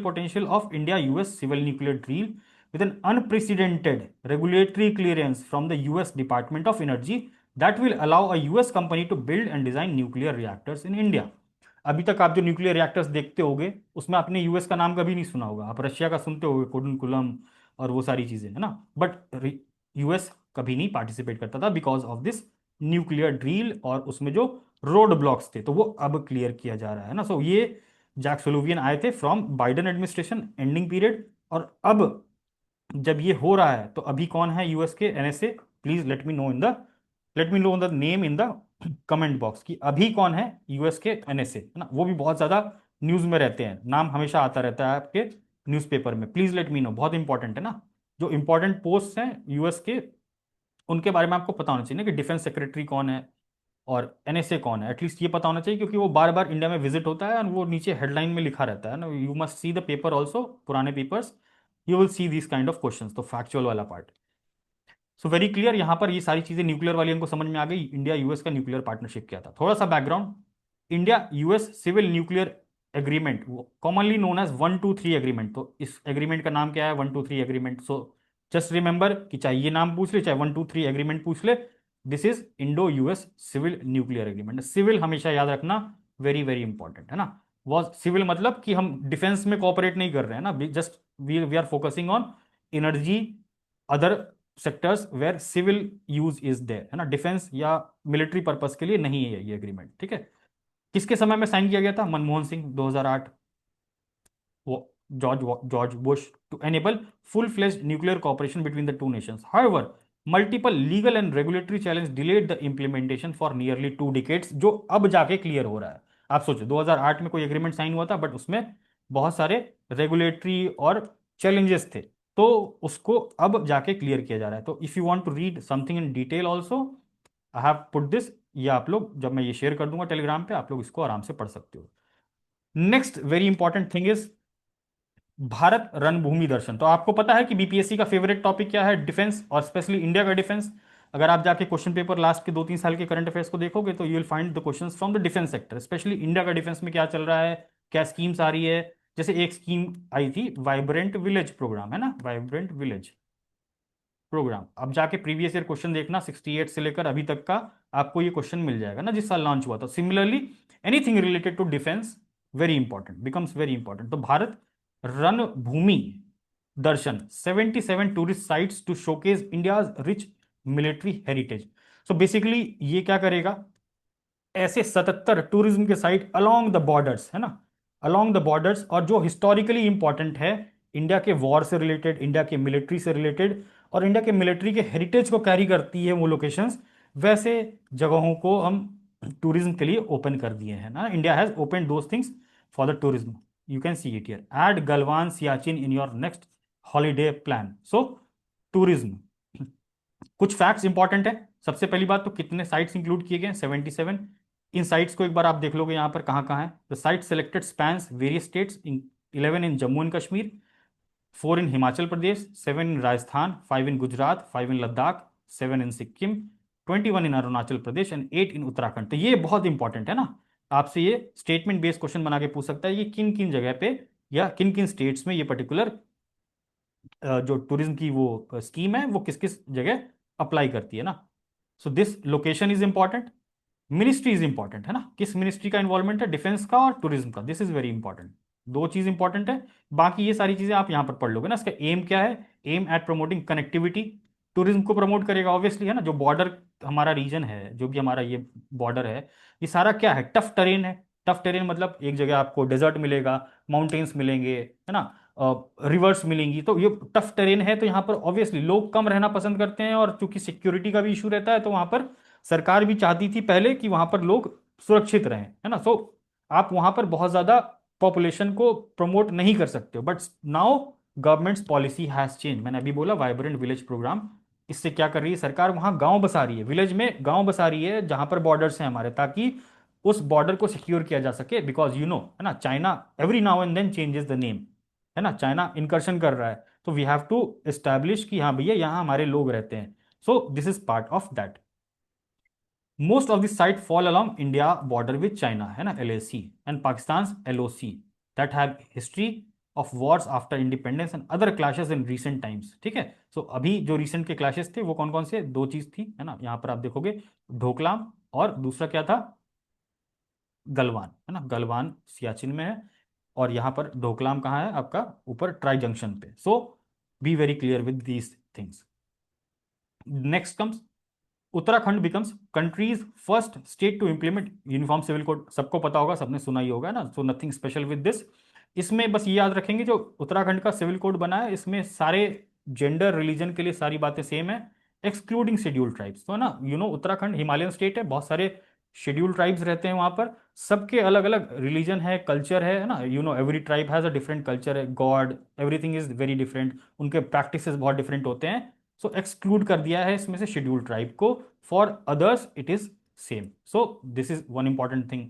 potential of India-US civil nuclear deal with an unprecedented regulatory clearance from the US Department of Energy that will allow a US company to build and design nuclear reactors in India. अभी तक आप जो nuclear reactors देखते होगे उसमें आपने US का नाम कभी नहीं सुना होगा, आप रशिया का सुनते होगे, कुडनकुलम और वो सारी चीजें, है ना, बट यूएस कभी नहीं पार्टिसिपेट करता था because of this nuclear drill, और उसमें जो रोड ब्लॉक्स थे तो वो अब क्लियर किया जा रहा है ना। सो ये जैक सोलोवियन आए थे from Biden administration ending period, और अब जब ये हो रहा है तो अभी कौन है यूएस के NSA, please let me know the name in the comment box कि अभी कौन है यूएस के एनएसए, है ना, वो भी बहुत ज्यादा न्यूज में रहते हैं, नाम हमेशा आता रहता है आपके न्यूज़पेपर में, प्लीज लेट मी नो, बहुत इंपॉर्टेंट है ना। जो इंपॉर्टेंट पोस्ट हैं यूएस के उनके बारे में आपको पता होना चाहिए ना, कि डिफेंस सेक्रेटरी कौन है और एनएसए कौन है, एटलीस्ट ये पता होना चाहिए, क्योंकि वो बार बार इंडिया में विजिट होता है और वो नीचे हेडलाइन में लिखा रहता है ना, you must see the paper also, पुराने papers, you will see this kind of questions, तो फैक्चुअल वाला पार्ट। सो वेरी क्लियर, यहाँ पर ये सारी चीजें न्यूक्लियर वाली हमको समझ में आ गई। इंडिया यूएस का न्यूक्लियर पार्टनरशिप क्या था, थोड़ा सा background. India US civil nuclear agreement, commonly known as 123 agreement, तो इस एग्रीमेंट का नाम क्या है, 123 एग्रीमेंट। सो जस्ट रिमेंबर कि चाहे ये नाम पूछ ले चाहे 123 एग्रीमेंट पूछ ले, this is Indo US civil nuclear agreement. Civil हमेशा याद रखना, वेरी वेरी इंपॉर्टेंट, है ना। वॉज सिविल मतलब कि हम डिफेंस में कोऑपरेट नहीं कर रहे हैं ना, just we are focusing on energy, other sectors where civil use is there, है ना, डिफेंस या मिलिट्री पर्पस के लिए नहीं है ये एग्रीमेंट, ठीक है। किसके समय में साइन किया गया था, मनमोहन सिंह 2008, वो George Bush, to enable full fledged nuclear cooperation between the two nations. However, multiple legal and regulatory challenge delayed the implementation for nearly 2 decades, जो अब जाके क्लियर हो रहा है। आप सोचो 2008 में कोई एग्रीमेंट साइन हुआ था बट उसमें बहुत सारे रेगुलेटरी और चैलेंजेस थे, तो उसको अब जाके क्लियर किया जा रहा है। तो if you want to read something in detail also, I have put this, ये आप लोग जब मैं ये शेयर कर दूंगा टेलीग्राम पे, आप लोग इसको आराम से पढ़ सकते हो। Next very important thing is Bharat Ranbhoomi दर्शन। तो आपको पता है कि बीपीएससी का फेवरेट टॉपिक क्या है, डिफेंस, और स्पेशली इंडिया का डिफेंस। अगर आप जाके क्वेश्चन पेपर लास्ट के 2-3 साल के करंट अफेयर्स को देखोगे तो you will find the questions from the defence sector, specially India का डिफेंस में क्या चल रहा है, क्या स्कीम्स आ रही है। जैसे एक स्कीम आई थी वाइब्रेंट विलेज प्रोग्राम, है ना, वाइब्रेंट विलेज प्रोग्राम, अब जाके प्रीवियस ईयर क्वेश्चन देखना 68 से लेकर अभी तक का, आपको ये क्वेश्चन मिल जाएगा ना, जिस साल लॉन्च हुआ था। Similarly anything related to defence very important, becomes very important. तो Bharat Ranbhoomi Darshan, 77 tourist sites to showcase India rich military heritage. So basically ये क्या करेगा, ऐसे 77 टूरिज्म के साइट अलोंग द बॉर्डर्स, है ना, अलोंग द बॉर्डर्स, और जो हिस्टोरिकली इंपॉर्टेंट है, इंडिया के वॉर से रिलेटेड, इंडिया के मिलिट्री से रिलेटेड, और इंडिया के मिलिट्री के हेरिटेज को कैरी करती है वो लोकेशंस, वैसे जगहों को हम टूरिज्म के लिए ओपन कर दिए हैं ना। India has open those things for the tourism, you can see it here, add Galwan Siachen in your next holiday plan. So tourism, कुछ फैक्ट्स इंपॉर्टेंट है। सबसे पहली बात तो कितने साइट्स इंक्लूड किए गए, 77। इन साइट्स को एक बार आप देख लोगे यहाँ पर कहाँ कहाँ है। The site selected spans various states, in 11 in Jammu and Kashmir, 4 in Himachal Pradesh, 7 in Rajasthan, 5 in Gujarat, 5 in Ladakh, 7 in Sikkim, 21 in Arunachal Pradesh and 8 इन उत्तराखंड। तो ये बहुत इंपॉर्टेंट है ना, आपसे ये स्टेटमेंट बेस्ड क्वेश्चन बना के पूछ सकता है, ये किन किन जगह पे या किन किन स्टेट्स में ये पर्टिकुलर जो टूरिज्म की वो स्कीम है वो किस किस जगह अप्लाई करती है ना। So this location is important, ministry is important, है ना, किस मिनिस्ट्री का इन्वॉल्वमेंट है, डिफेंस का और टूरिज्म का, दिस इज वेरी इंपॉर्टेंट। दो चीज इंपॉर्टेंट है, बाकी ये सारी चीजें आप यहां पर पढ़ लोगे ना। इसका एम क्या है, aim at promoting connectivity, tourism को प्रमोट करेगा ऑब्वियसली, है ना, जो बॉर्डर हमारा रीजन है, जो भी हमारा ये बॉर्डर है, ये सारा क्या है, टफ टेरेन है, टफ टेरेन मतलब एक जगह आपको डेजर्ट मिलेगा, माउंटेन्स मिलेंगे, है ना, रिवर्स मिलेंगी, तो ये टफ टेरेन है, तो यहाँ पर ऑब्वियसली लोग कम रहना पसंद करते हैं, और चूंकि सिक्योरिटी का भी इशू रहता है, तो वहाँ पर सरकार भी चाहती थी पहले कि वहाँ पर लोग सुरक्षित रहें, है ना। सो आप वहाँ पर बहुत ज़्यादा पॉपुलेशन को प्रमोट नहीं कर सकते हो, but now governments policy has change. मैंने अभी बोला वाइब्रेंट विलेज प्रोग्राम, इससे क्या कर रही है सरकार, वहां गांव बसा रही है, विलेज में गांव बसा रही है जहां पर बॉर्डर्स हैं हमारे, ताकि उस बॉर्डर को सिक्योर किया जा सके, बिकॉज यू नो, है ना, China every now and then changes the name, है ना, चाइना इनकर्शन कर रहा है, तो वी हैव टू एस्टैब्लिश कि हाँ भैया यहाँ हमारे लोग रहते हैं। सो this is part of that. Most of this site fall along India border with China, है ना, LAC, and Pakistan LOC, that have history of Wars after independence and other clashes in recent times. ठीक है, सो अभी जो recent के clashes थे वो कौन कौन से, दो चीज थी, है ना, यहाँ पर आप देखोगे, ढोकलाम, और दूसरा क्या था, गलवान, है ना, गलवान सियाचिन में है, और यहाँ पर ढोकलाम कहाँ है आपका, ऊपर ट्राई जंक्शन पे। So be very clear with these things. Next comes Uttarakhand becomes country's first state to implement uniform civil code. सबको पता होगा, सबने सुना ही होगा ना, so nothing special with this. इसमें बस ये याद रखेंगे, जो उत्तराखंड का सिविल कोड बना है, इसमें सारे जेंडर रिलीजन के लिए सारी बातें सेम है, एक्सक्लूडिंग शेड्यूल्ड ट्राइब्स। तो है ना, you no, Uttarakhand Himalayan state है, बहुत सारे शेड्यूल्ड ट्राइब्स रहते हैं वहां पर, सबके अलग अलग रिलीजन है, कल्चर है ना, you know, every tribe has a different culture है, god, everything is very different, उनके प्रैक्टिसेस बहुत डिफरेंट होते हैं। सो एक्सक्लूड कर दिया है इसमें से शेड्यूल्ड ट्राइब को, for others it is same. So this is one important thing.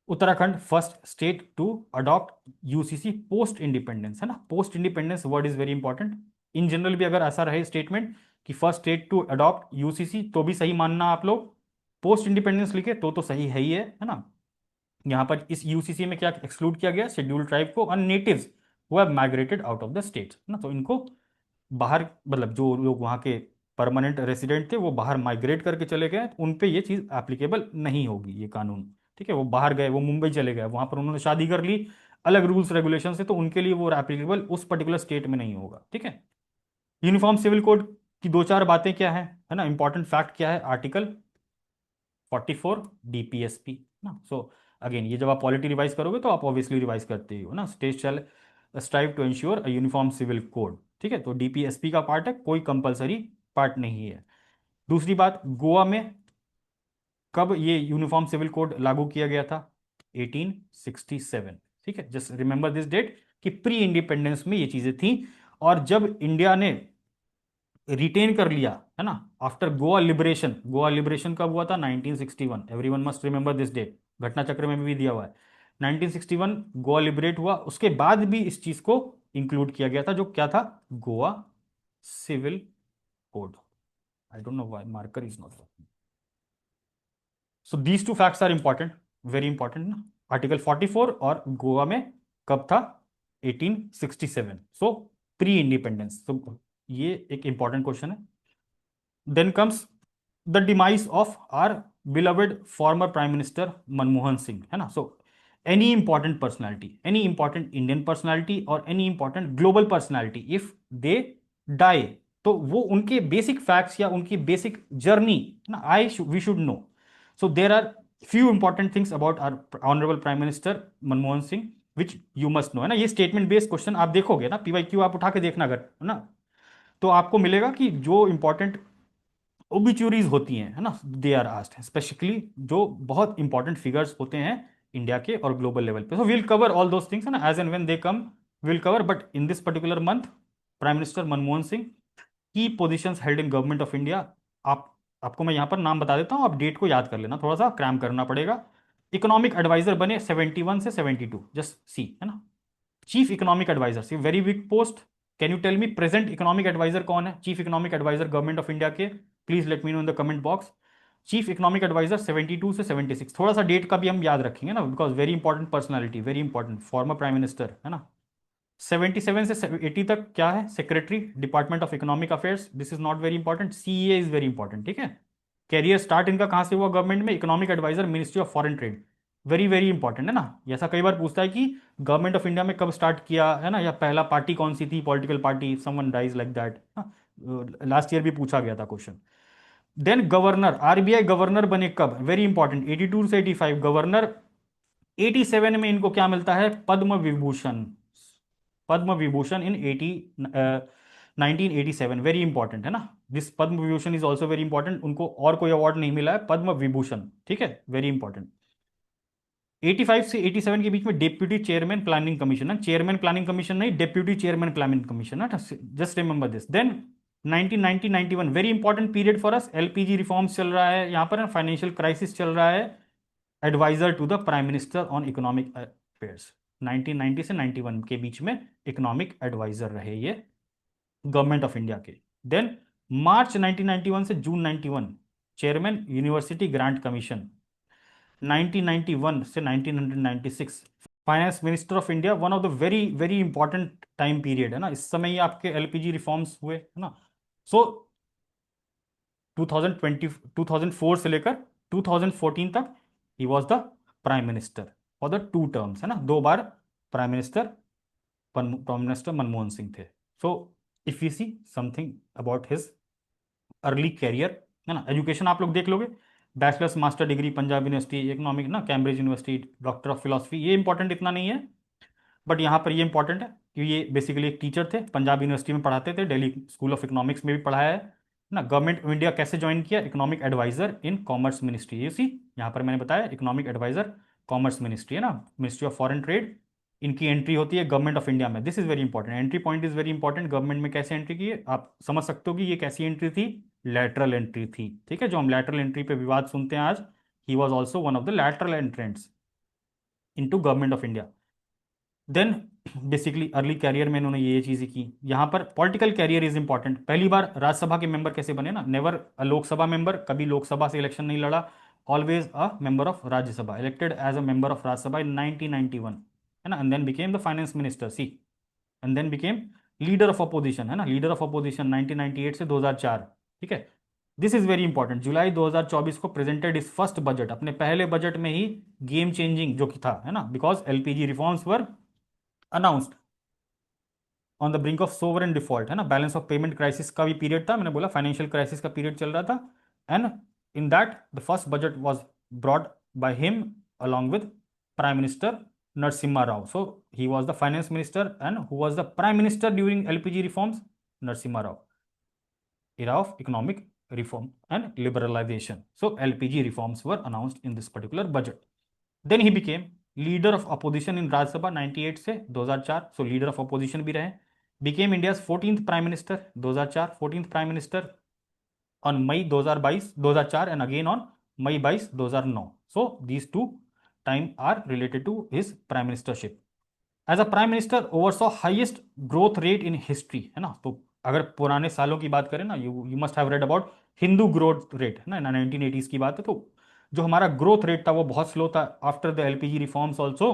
Uttarakhand first state to adopt UCC post independence, है ना, post independence word is very important. In general भी अगर ऐसा रहे स्टेटमेंट कि first state to adopt UCC, तो भी सही मानना आप लोग, पोस्ट इंडिपेंडेंस लिखे तो सही है ना। यहाँ पर इस यूसीसी में क्या एक्सक्लूड किया गया, शेड्यूल्ड ट्राइब को, और natives who have migrated out of the state, ना, तो इनको बाहर, मतलब जो लोग वहाँ के परमानेंट रेसिडेंट थे वो बाहर माइग्रेट करके चले गए, तो उन पे ये चीज़ एप्लीकेबल नहीं होगी, ये कानून। ठीक है, वो बाहर गए, वो मुंबई चले गए, वहाँ पर उन्होंने शादी कर ली, अलग रूल्स रेगुलेशन से, तो उनके लिए वो एप्लीकेबल उस पर्टिकुलर स्टेट में नहीं होगा। ठीक है, यूनिफॉर्म सिविल कोड की दो चार बातें क्या है ना, इंपॉर्टेंट फैक्ट क्या है, आर्टिकल 44 DPSP ना। सो अगेन, ये जब आप पॉलिटी रिवाइज करोगे तो आप ऑब्वियसली रिवाइज करते ही हो ना, state shall strive to ensure a uniform civil code. ठीक है, तो DPSP का पार्ट है, कोई कंपलसरी पार्ट नहीं है। दूसरी बात, गोवा में कब ये यूनिफॉर्म सिविल कोड लागू किया गया था, 1867। ठीक है, जस्ट रिमेंबर दिस डेट, कि प्री इंडिपेंडेंस में ये चीजें थी, और जब इंडिया ने रिटेन कर लिया, है ना, after Goa liberation, Goa liberation कब हुआ था, 1961, everyone must remember this date, Ghatna Chakra में भी दिया हुआ है, 1961 गोवा लिबरेट हुआ, उसके बाद भी इस चीज को इंक्लूड किया गया था, जो क्या था, Goa civil code. I don't know why marker is not. So these two facts are important, very important ना, आर्टिकल 44 और गोवा में कब था, 1867, सो प्री इंडिपेंडेंस। तो ये एक इंपॉर्टेंट क्वेश्चन है। Then comes the demise of our beloved former prime minister Manmohan Singh, है ना। So any important personality, any important Indian personality और any important global personality, if they die, तो वो उनके बेसिक फैक्ट्स या उनकी बेसिक जर्नी ना, we should know. So there are few important things about our honourable prime minister Manmohan Singh which you must know, है ना। ये स्टेटमेंट बेस्ड क्वेश्चन आप देखोगे ना, PYQ आप उठा के देखना अगर, है ना, तो आपको मिलेगा कि जो इंपॉर्टेंट ओबिचुरीज होती हैं, है ना, दे आर आस्क्ड स्पेसिफिकली, जो बहुत इंपॉर्टेंट फिगर्स होते हैं इंडिया के और ग्लोबल लेवल पे। So will cover all those things, है ना, as and when they come will cover, but in this particular month prime minister Manmohan Singh की positions held in government of India. आप आपको मैं यहाँ पर नाम बता देता हूँ, आप डेट को याद कर लेना, थोड़ा सा क्रैम करना पड़ेगा। इकोनॉमिक एडवाइजर बने 71 से 72, जस्ट सी, है ना, chief economic adviser, see very big post. Can you tell me present economic adviser कौन है, chief economic adviser government of India के, please let me know in the comment box. Chief economic adviser 72 से 76, थोड़ा सा date का भी हम याद रखेंगे ना, because very important personality, very important farmer prime minister, है ना। 77 से 80 तक क्या है, secretary department of economic affairs, this is not very important, CA is very important. ठीक है, कैरियर स्टार्ट इनका कहाँ से हुआ गवर्नमेंट में, economic adviser ministry of foreign trade, very very important, है ना। ऐसा कई बार पूछता है कि गवर्नमेंट ऑफ इंडिया में कब स्टार्ट किया, है ना, या पहला पार्टी कौन सी थी, political party, someone dies like that, last year भी पूछा गया था question. Then governor, RBI governor बने कब, वेरी इंपॉर्टेंट, 82 से 85 गवर्नर 87 में इनको क्या मिलता है? पद्म विभूषण। पद्म विभूषण इन 1987, वेरी इंपॉर्टेंट है ना। This Padma Vibhushan is also very important, उनको और कोई अवार्ड नहीं मिला है, पद्म विभूषण, ठीक है, वेरी इंपॉर्टेंट। 85 से 87 के बीच में डेप्यूटी चेयरमैन प्लानिंग कमीशन है, चेयरमैन प्लानिंग कमीशन नहीं, डेप्यूटी चेयरमैन प्लानिंग कमीशन है, just remember this. Then 1990-91 very important period for us, LPG reforms चल रहा है यहाँ पर, फाइनेंशियल क्राइसिस चल रहा है। Adviser to the prime minister on economic affairs, 1990 से 91 के बीच में इकोनॉमिक एडवाइजर रहे ये गवर्नमेंट ऑफ इंडिया के। देन मार्च 1991 से जून 91 चेयरमैन यूनिवर्सिटी ग्रांट कमीशन। 1991 से 1996 finance minister of India, one of the very very important time period है ना, इस समय ही आपके एलपीजी रिफॉर्म्स हुए है ना। सो 2020 2004 से लेकर 2014 तक he was the prime minister for the 2 terms है ना, 2 बार prime minister, prime minister Manmohan Singh थे। So if you see something about his early career है ना, एजुकेशन आप लोग देख लोगे, bachelors master degree Punjab university economic ना, Cambridge university, doctor of philosophy, ये इंपॉर्टेंट इतना नहीं है, बट यहाँ पर ये इंपॉर्टेंट है कि ये बेसिकली एक टीचर थे, पंजाब यूनिवर्सिटी में पढ़ाते थे, दिल्ली स्कूल ऑफ इकोनॉमिक्स में भी पढ़ाया है ना। गवर्नमेंट ऑफ इंडिया कैसे ज्वाइन किया? Economic adviser in commerce ministry, ये सी यहाँ पर मैंने बताया, इकोनॉमिक एडवाइजर कॉमर्स मिनिस्ट्री है ना, मिनिस्ट्री ऑफ फॉरेन ट्रेड, इनकी एंट्री होती है गवर्नमेंट ऑफ इंडिया में। This is very important, entry point is very important, government में कैसे एंट्री की है आप समझ सकते हो कि ये कैसी एंट्री थी, लैटरल एंट्री थी, ठीक है। जो हम लैटरल एंट्री पे विवाद सुनते हैं आज, he was also one of the lateral entrants into government of India. Then basically early career में इन्होंने ये चीज़ें की। यहाँ पर पॉलिटिकल कैरियर इज इंपॉर्टेंट, पहली बार राज्यसभा के मेंबर कैसे बने ना, नेवर अ लोकसभा मेंबर, कभी लोकसभा से इलेक्शन नहीं लड़ा, always a member of Rajya Sabha, elected as a member of Rajya Sabha in 1991 है ना, and then became the finance minister, see, and then became leader of opposition है ना, लीडर ऑफ अपोजिशन 1998 से 2004, ठीक है। दिस इज वेरी इंपॉर्टेंट, जुलाई 2024 को प्रेजेंटेड इज फर्स्ट बजट, अपने पहले बजट में ही गेम चेंजिंग जो कि था है ना, because LPG reforms were announced on the brink of sovereign default है ना, बैलेंस ऑफ पेमेंट क्राइसिस का भी पीरियड था, मैंने बोला फाइनेंशियल क्राइसिस का पीरियड चल रहा था, and in that the first budget was brought by him along with prime minister Narasimha Rao. So he was the finance minister, and who was the prime minister during LPG reforms? Narasimha Rao, era of economic reform and liberalization. So LPG reforms were announced in this particular budget. Then he became leader of opposition in Rajya Sabha 98 से 2004, so leader of opposition भी रहे, became India's 14th prime minister 2004, 14th prime minister on May 2022 2004, and again on May 22 2009. So these two time are related to his prime ministership. As a prime minister oversaw highest growth rate in history है ना, तो अगर पुराने सालों की बात करें ना, you must have read about Hindu growth rate है ना, 1980s की बात है, तो जो हमारा ग्रोथ रेट था वो बहुत स्लो था। After the LPG reforms also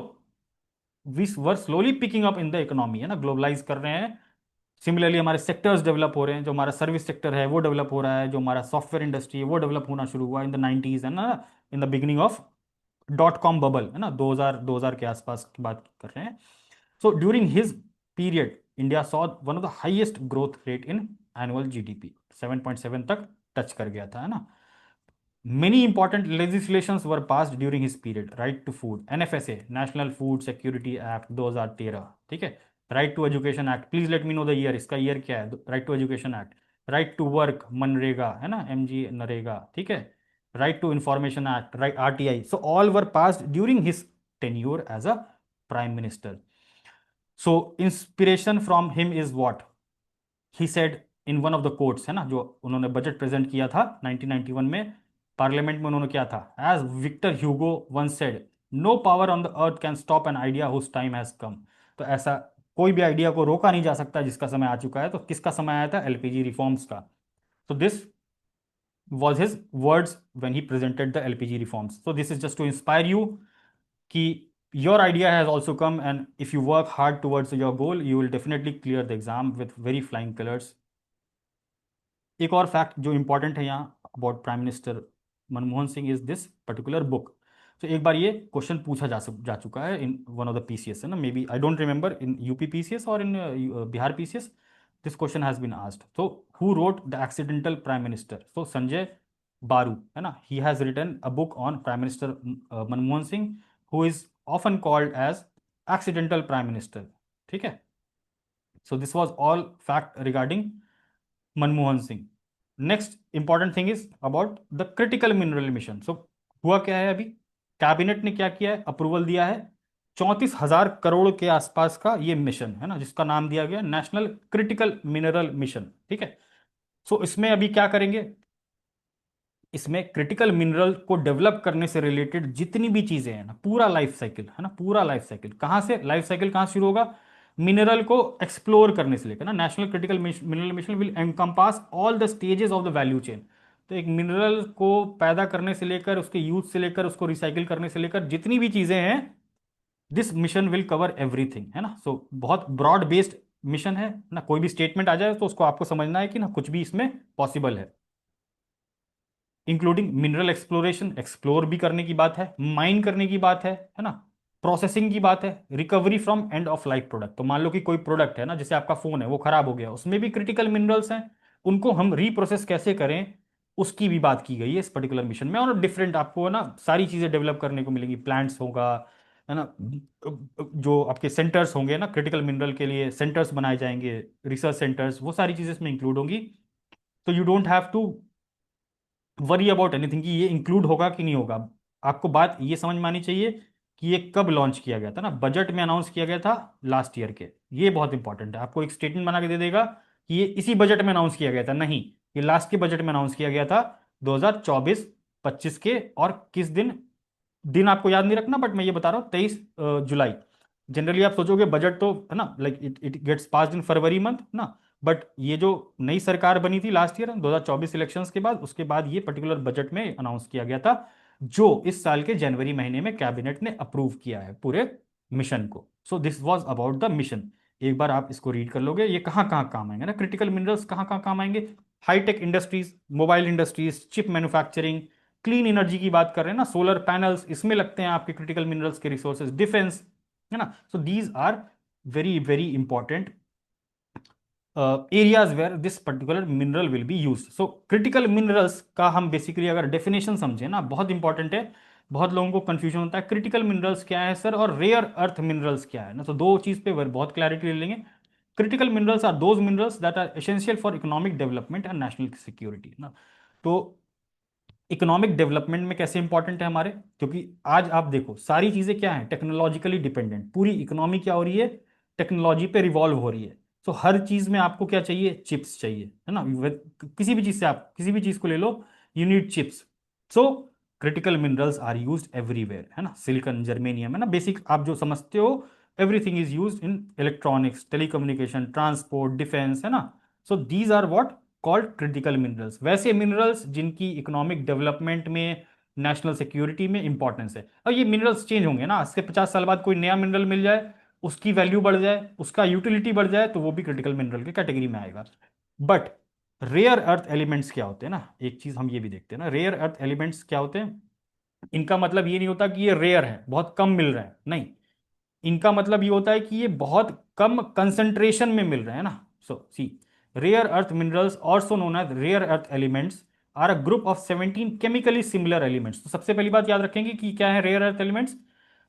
we were slowly picking up in the economy है ना, ग्लोबलाइज कर रहे हैं। सिमिलरली हमारे सेक्टर्स डेवलप हो रहे हैं, जो हमारा सर्विस सेक्टर है वो डेवलप हो रहा है, जो हमारा सॉफ्टवेयर इंडस्ट्री है वो डेवलप होना शुरू हुआ इन द 90s है ना, in the beginning of dot com bubble है ना, 2000 के आसपास की बात कर रहे हैं। So during his period, India saw one of the highest growth rate in annual GDP, 7.7 तक टच कर गया था है ना। Many important legislations were passed during his period. Right to food, NFSA, National Food Security Act 2013, ठीक है। Right to Education Act, please let me know the year, इसका year क्या है? Right to education act, right to work MNREGA है ना, MG NREGA, ठीक है। Right to information act, right RTI, so all were passed during his tenure as a prime minister. So inspiration from him is what he said in one of the courts है ना, जो उन्होंने budget present किया था 1991 में parliament में, उन्होंने क्या था, as Victor Hugo one said, no power on the earth can stop an idea whose time has come. तो ऐसा कोई भी आइडिया को रोका नहीं जा सकता जिसका समय आ चुका है, तो किसका समय आया था? एलपीजी रिफॉर्म्स का। so this was his words when he presented the LPG reforms. So this is just to inspire you कि your idea has also come, and if you work hard towards your goal, you will definitely clear the exam with very flying colors. एक और fact जो important है यहाँ about prime minister Manmohan Singh is this particular book. तो एक बार ये question पूछा जा चुका है in one of the PCS है ना, maybe I don't remember in UP PCS और in Bihar PCS, this question has been asked. तो who wrote the accidental prime minister? तो संजय बारू है ना, he has written a book on prime minister Manmohan Singh who is often called as accidental prime minister. ठीक है। So this was all fact regarding Manmohan Singh. Next important thing is about the critical mineral mission. So हुआ क्या है अभी, cabinet ने क्या किया है, अप्रूवल दिया है 34,000 करोड़ के आसपास का ये मिशन है ना, जिसका नाम दिया गया नेशनल क्रिटिकल मिनरल मिशन। ठीक है। सो इसमें अभी क्या करेंगे, इसमें क्रिटिकल मिनरल को डेवलप करने से रिलेटेड जितनी भी चीजें हैं ना, पूरा लाइफ साइकिल है ना, पूरा लाइफ साइकिल कहाँ से, लाइफ साइकिल कहाँ से शुरू होगा, मिनरल को एक्सप्लोर करने से लेकर ना, national critical mineral mission will encompass all the stages of the value chain. तो एक मिनरल को पैदा करने से लेकर उसके यूज से लेकर उसको रिसाइकिल करने से लेकर जितनी भी चीजें हैं, this mission will cover everything है ना। सो बहुत ब्रॉड बेस्ड मिशन है ना, कोई भी स्टेटमेंट आ जाए तो उसको आपको समझना है कि ना कुछ भी इसमें पॉसिबल है, इंक्लूडिंग मिनरल एक्सप्लोरेशन, एक्सप्लोर भी करने की बात है, माइन करने की बात है ना, प्रोसेसिंग की बात है, recovery from end of life product. तो मान लो कि कोई प्रोडक्ट है ना, जैसे आपका फोन है वो खराब हो गया, उसमें भी क्रिटिकल मिनरल्स हैं, उनको हम रीप्रोसेस कैसे करें उसकी भी बात की गई है इस पर्टिकुलर मिशन में। और डिफरेंट आपको ना सारी चीजें डेवलप करने को मिलेंगी, प्लांट्स होगा है ना, जो आपके सेंटर्स होंगे ना क्रिटिकल मिनरल के लिए, सेंटर्स बनाए जाएंगे, रिसर्च सेंटर्स, वो सारी चीजें इसमें इंक्लूड होंगी। तो you don't have to worry about anything कि ये इंक्लूड होगा कि नहीं होगा। आपको बात ये समझ में आनी चाहिए कि ये कब लॉन्च किया गया था ना, बजट में अनाउंस किया गया था लास्ट ईयर के। ये बहुत इंपॉर्टेंट है, आपको एक स्टेटमेंट बना के दे देगा कि ये इसी बजट में अनाउंस किया गया था, नहीं, ये लास्ट के बजट में अनाउंस किया गया था 2024-25 के। और किस दिन, दिन आपको याद नहीं रखना, बट मैं ये बता रहा हूँ 23 जुलाई। जनरली आप सोचोगे बजट तो है ना, like it it gets pass in February month ना, बट ये जो नई सरकार बनी थी लास्ट ईयर 2024 इलेक्शंस के बाद, उसके बाद ये पर्टिकुलर बजट में अनाउंस किया गया था, जो इस साल के जनवरी महीने में कैबिनेट ने अप्रूव किया है पूरे मिशन को। सो this was about the mission. एक बार आप इसको रीड कर लोगे, ये कहाँ कहाँ काम आएंगे ना, क्रिटिकल मिनरल्स कहाँ कहाँ काम आएंगे, high tech industries, mobile industries, chip manufacturing, clean energy की बात कर रहे हैं ना, सोलर पैनल्स इसमें लगते हैं आपके क्रिटिकल मिनरल्स के रिसोर्सेज, डिफेंस है ना। So these are very very important areas where this particular mineral will be use. So critical minerals का हम बेसिकली अगर डेफिनेशन समझे ना, बहुत इंपॉर्टेंट है, बहुत लोगों को कंफ्यूजन होता है क्रिटिकल मिनरल्स क्या है सर और रेयर अर्थ मिनरल्स क्या है ना। तो दो चीज पे बहुत क्लैरिटी ले लेंगे। Critical minerals are those minerals that are essential for economic development and national security ना। तो इकोनॉमिक डेवलपमेंट में कैसे इंपॉर्टेंट है हमारे, क्योंकि आज आप देखो सारी चीजें क्या है, टेक्नोलॉजिकली डिपेंडेंट, पूरी इकोनॉमी क्या हो रही है, टेक्नोलॉजी पे रिवॉल्व हो रही है। तो हर चीज में आपको क्या चाहिए, चिप्स चाहिए है ना, किसी भी चीज से आप किसी भी चीज को ले लो, you need chips. So critical minerals are used everywhere है ना, सिलिकॉन, जर्मेनियम है ना, बेसिक आप जो समझते हो, everything is used in electronics, telecommunication, transport, defence है ना। So these are what called critical minerals, वैसे मिनरल्स जिनकी इकोनॉमिक डेवलपमेंट में, नेशनल सिक्योरिटी में इंपॉर्टेंस है। अब ये मिनरल्स चेंज होंगे ना, आज से 50 साल बाद कोई नया मिनरल मिल जाए, उसकी वैल्यू बढ़ जाए, उसका यूटिलिटी बढ़ जाए, तो वो भी क्रिटिकल मिनरल की कैटेगरी में आएगा। बट रेयर अर्थ एलिमेंट्स क्या होते हैं ना, एक चीज हम ये भी देखते हैं ना, रेयर अर्थ एलिमेंट्स क्या होते हैं, इनका मतलब ये नहीं होता कि ये रेयर है, बहुत कम मिल रहा है, नहीं, इनका मतलब ये होता है कि ये बहुत कम कंसंट्रेशन में मिल रहे हैं ना। So see, rare earth minerals also known as rare earth elements are a group of 17 chemically similar elements. तो सबसे पहली बात याद रखेंगे कि क्या है रेयर अर्थ एलिमेंट्स,